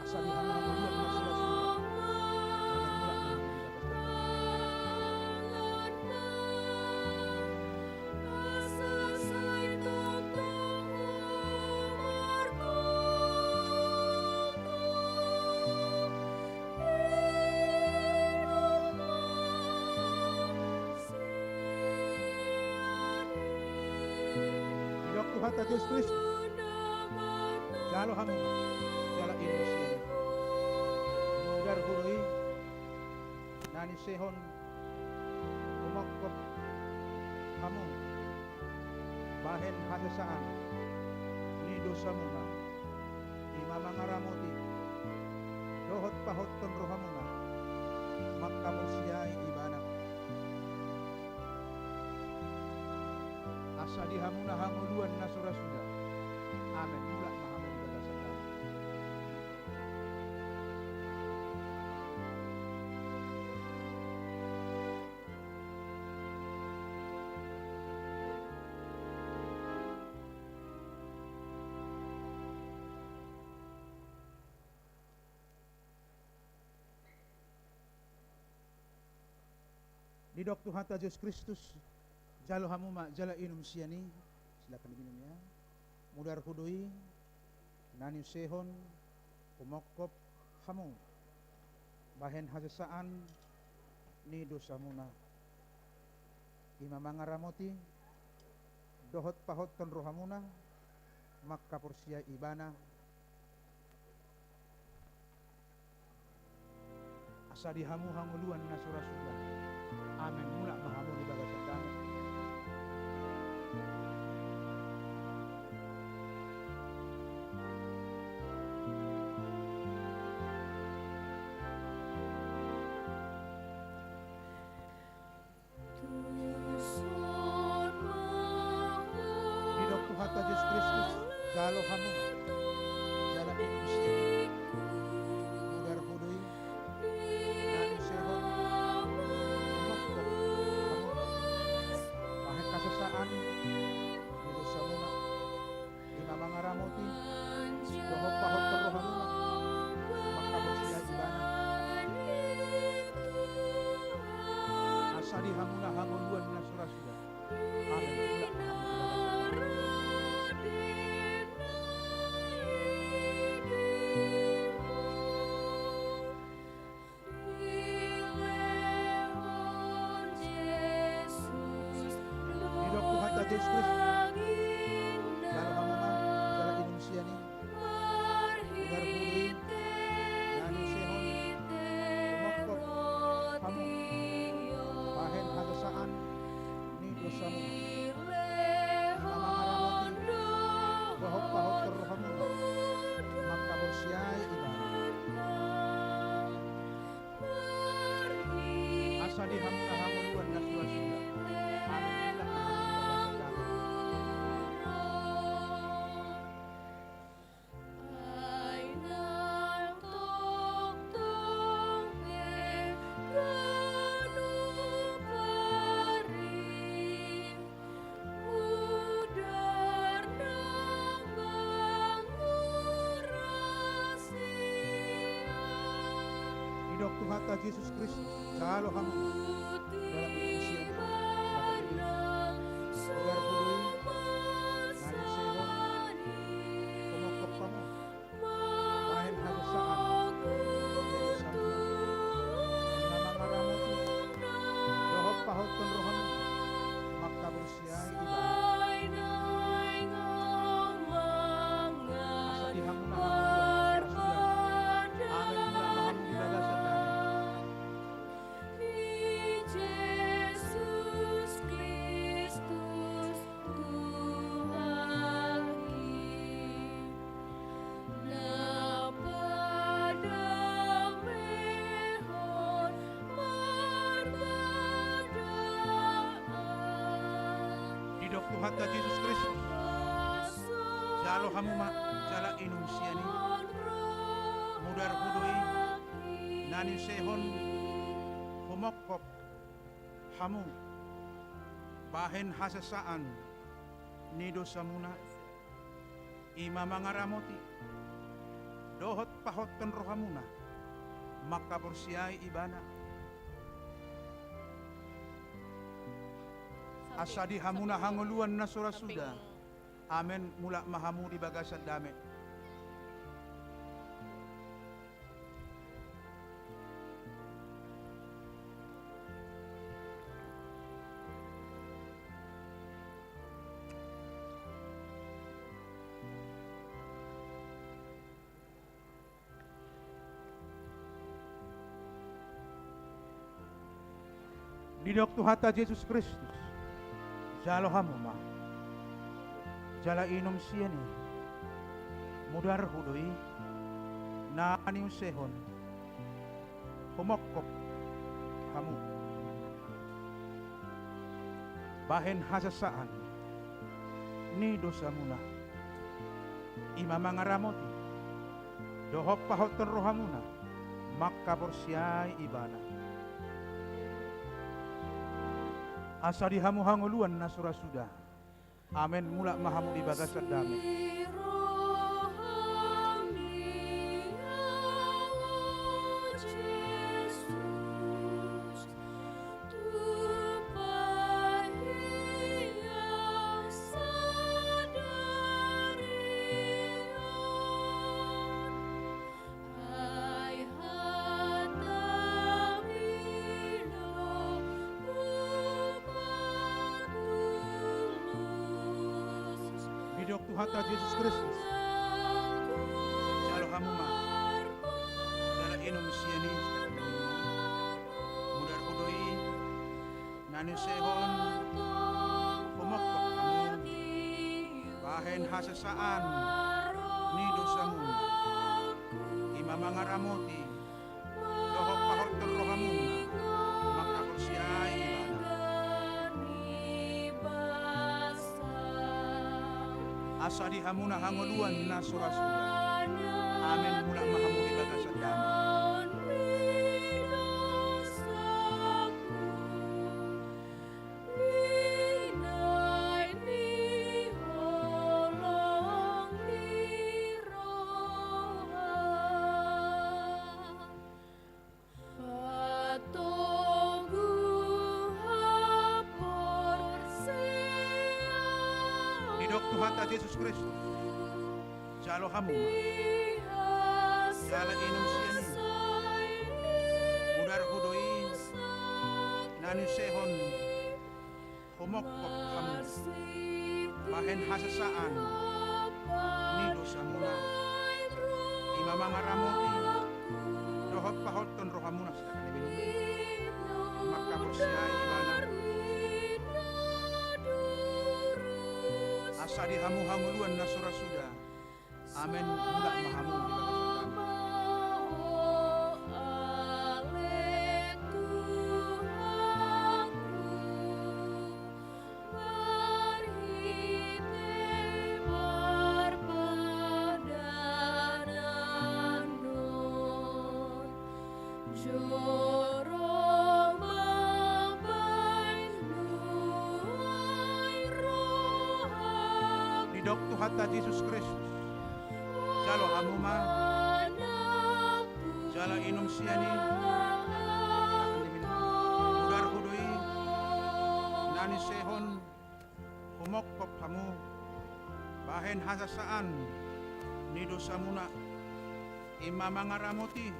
asa dihamu-hamu luan na surah-surah. Amin mula mahamu di bagasan dami. Hidup Tuhan Yesus Kristus jalo hamuma jala inum siani mudar hudoi nani sehon kumokok hamu bahen hasasaan nidosamuna imama ngaramoti dohot pahot ton rohamuna, makkaborsiai ibana. Asa dihamuna hanguluan nasura sudah. Amin. Mula mahamun bagasan kami. Di Dok Tuhan Yesus Kristus, jalo hamuma jala inum siani, silakan diminum ya. Mudar hudui, nani sehon, pumokop hamu, bahen hasasaan, ni dosamuna. Imamanga ramoti, dohot pahot ton rohamuna, makka porsia ibana. Asa dihamu hanguluan nasura sudah. Amin. Mula mahamu di bagasan kami. Di Dok Tuhan Yesus Kristus, jalo hamu, jala inum siani, mudar hudui, nani sehon, pumokop hamu, bahen kasesaan, ni dosamuna. Imamanga ramoti, dohot pahot ton rohamuna, makka borsia ibana. Asa dihamuna hanguluan nasura sudah. Amin. Mula mahamu di bagasan kami. Di Dok Tuhan Yesus Kristus, jalo hamuma, jala inum siani, mudar hudui, nani sehon, pumokop hamu, bahen hasasaan, ni dosamuna. Imamanga ramoti, dohot pahot ton rohamuna, makka borsiai ibana. Asa dihamuna hanguluan nasura sudah. Amin. Mula mahamu di bagasan kami. Di Dok Tuhan Yesus Kristus, jalo hamu, jala inum siani, silakan diminum. Mudar hudui, nani sehon, pumokop hamu, bahen hasasaan, ni dosamuna. Imamanga ramoti, dohot pahot ton rohamuna, makka borsiai ibana. Asa dihamuna hanguluan nasura sudah. Amin. Mula mahamu di bagasan kami. Di Dok Tuhan Yesus Kristus, jalo hamuma, jala inum siani, mudar hudui, nani sehon, pumokop hamu, bahen hasasaan, ni dosamuna. Imamanga ramoti, dohot pahot ton rohamuna, makka borsiai ibana. Asa dihamuna hanguluan nasura sudah. Amin. Mula mahamu di bagasan dame. Di Dok Tuhan Yesus Kristus, jalo hamuma, jala inum siani, mudar hudui, nani sehon, humokop hamu bahen hasasaan ni dosamuna imamangaramoti dohop pahoton rohamuna maka porsiai ibana asa dihamu hanguluan nasura sudah amen mula mahamu ibagasan damai Bidok Tuhan Yesus Kristus jalo hamu ma jala inum siani mudar hudoi nanu sehon humokop kamu bahen hasasaan ni dosamu imamangaramoti dohok pahot rohamuna maka bersiai asa dihamuna hangoluan na surasuda amen mula mahamu ibagasan damai Tuhan Yesus Kristus jalo hamu jala inum siani mudar hudoi nanu sehon humokop hamu bahen hasasaan ni dosamuna imamangaramoti dohot pahoton rohamuna sedang minum maka bersiai ibana asa dihamu hanguluan na surasuda amen mula mahamu di bagasan Dok Tuhan Yesus Kristus jalo hamu ma jala inum siani mudar hudoi nani sehon humokop hamu bahen hasasaan ni dosamuna imamangaramoti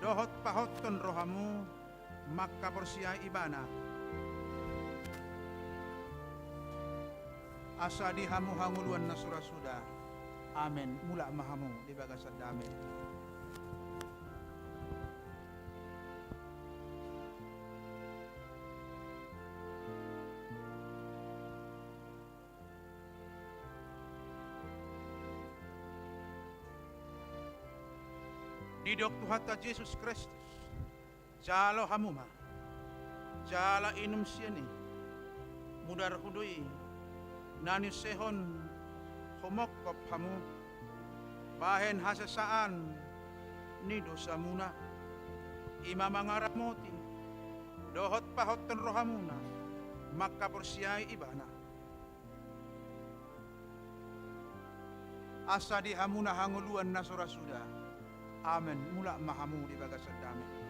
dohot pahoton rohamu maka porsia ibana asa dihamu hanguluan na surasuda amen mula mahamu di bagasan damai di dok Tuhan Yesus Kristus jalo hamu ma jala inum siani mudar hudoi nani sehon humokop hamu bahen hasasaan ni dosamuna imamangaramoti dohot pahoton rohamuna maka porsiai ibana asa dihamuna hanguluan na surasuda amen mula mahamu di bagasan damai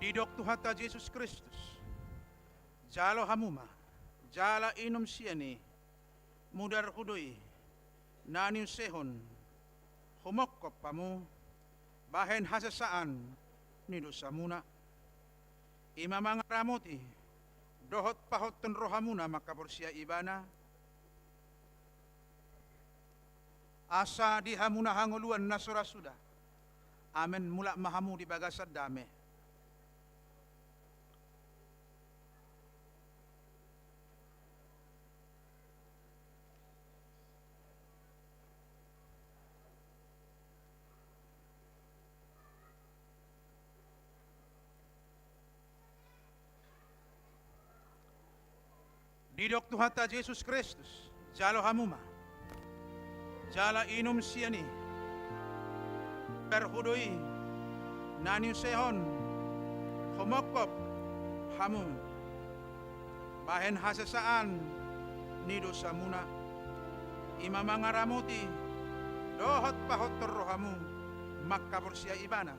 Didok Tuhan Yesus Kristus jalo hamuma jala inum siani mudar hudoi nani sehon humokop pamu bahen hasasaan ni dosamuna imamangaramoti dohot pahoton rohamuna maka porsia ibana asa dihamuna hanguluan na surasuda Amen mula mahamu di bagasad dame. Didok Tuhata Yesus Kristus, jalo hamuma, jala inum siani, berhudoi, nani sehon, homokop, hamum, bahen hasasaan, nido samuna, imamangaramuti, dohot pahot terrohamu, makkabursia ibana.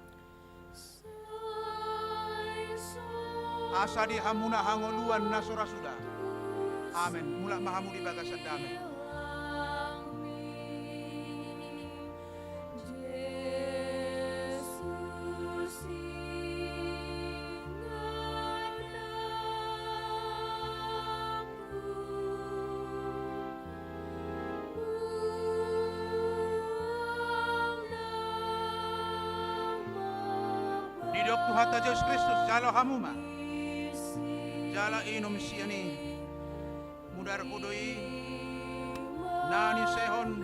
Asa di hamuna hangoluan nasura sudah. Amen. Mula mahamu di bagasan damai. Didok Tuhata Yesus Kristus, jalo hamuma, jala inum siani. Mudar kudui nani sehon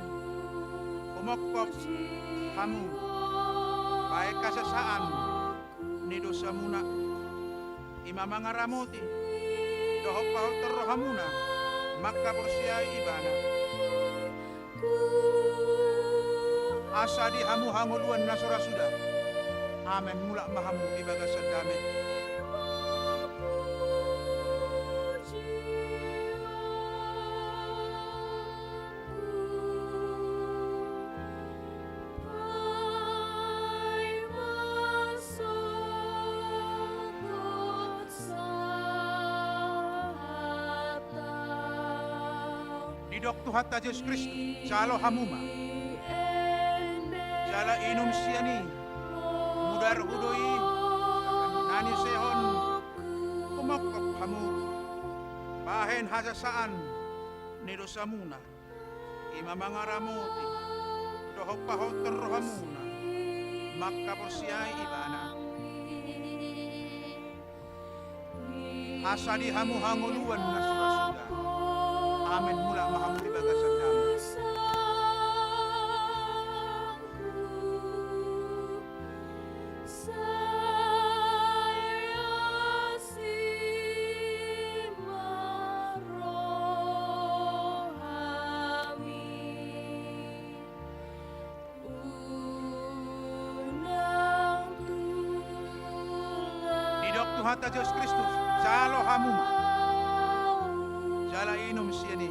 kumokop hamu baik kasasaan nido samuna imamangaramuti dohop pahot terrohamuna maka bersiai ibana asa di hamu hanguluan nasura sudah. Amen mula mahamu di bagasan damai. Didok Tuhata Yesus Kristus, jalo hamuma, jala inum siani, mudar hudoi, nani sehon, kumokop hamu, bahen hasasaan, nido samuna, imamangaramuti, dohop pahot terrohamuna, makka bersiai ibana. Asa di hamu hanguluan nasura-sura. Amen mula mahamu di bagasan damai. Didok Tuhata Yesus Kristus, jalo hamuma, jala inum siani,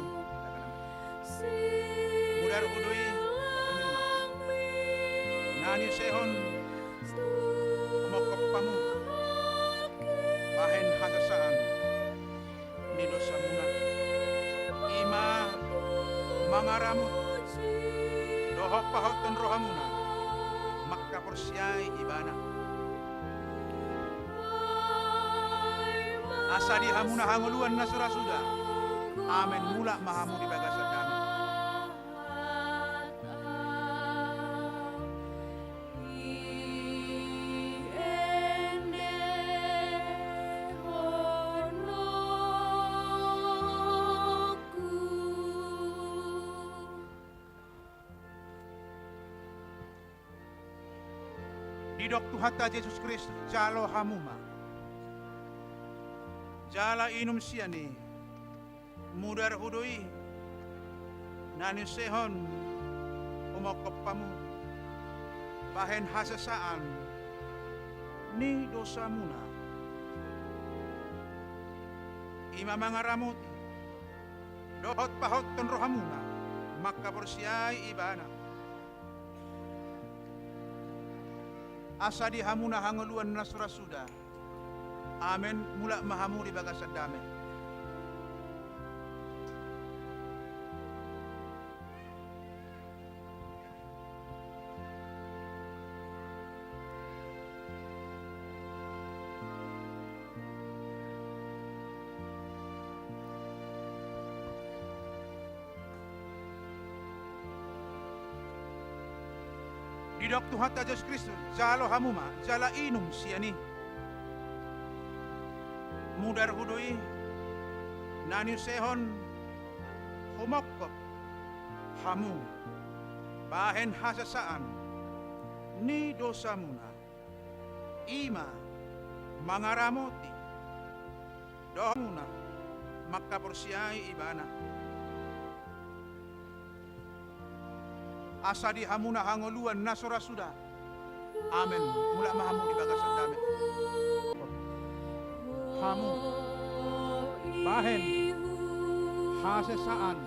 mudar hudui, nani sehon, kumokop pamu, bahen hasasaan, nido samuna, ima mangaramu, dohop pahoton rohamuna, makka persiai ibana. Asa di hamuna hanguluan nasura sudah. Amen mula mahamu di bagasan damai. Didok Tuhata Yesus Kristus, jalo hamuma, jala inum siani, mudar hudui, nani sehon, kumokop pamu, bahen hasasaan, ni dosamuna, imamangaramuti, dohot pahot ton rohamuna, maka bersiai ibana. Asa di hamuna hanguluan nasura sudah. Amen mula mahamu di bagasan damai. Didok Tuhan Yesus Kristus, jalo hamuma, jala inum siani. Mudar hudoi, nani sehon, humokop, hamu, bahen hasasaan, ni dosa muna, ima, mangaramoti, dohmuna, makaporsiai ibana. Asa di hamuna hangoluan nasora sudah. Amen. Mula mahamu di bagasan dami. Hamu, bahen, hasesaan,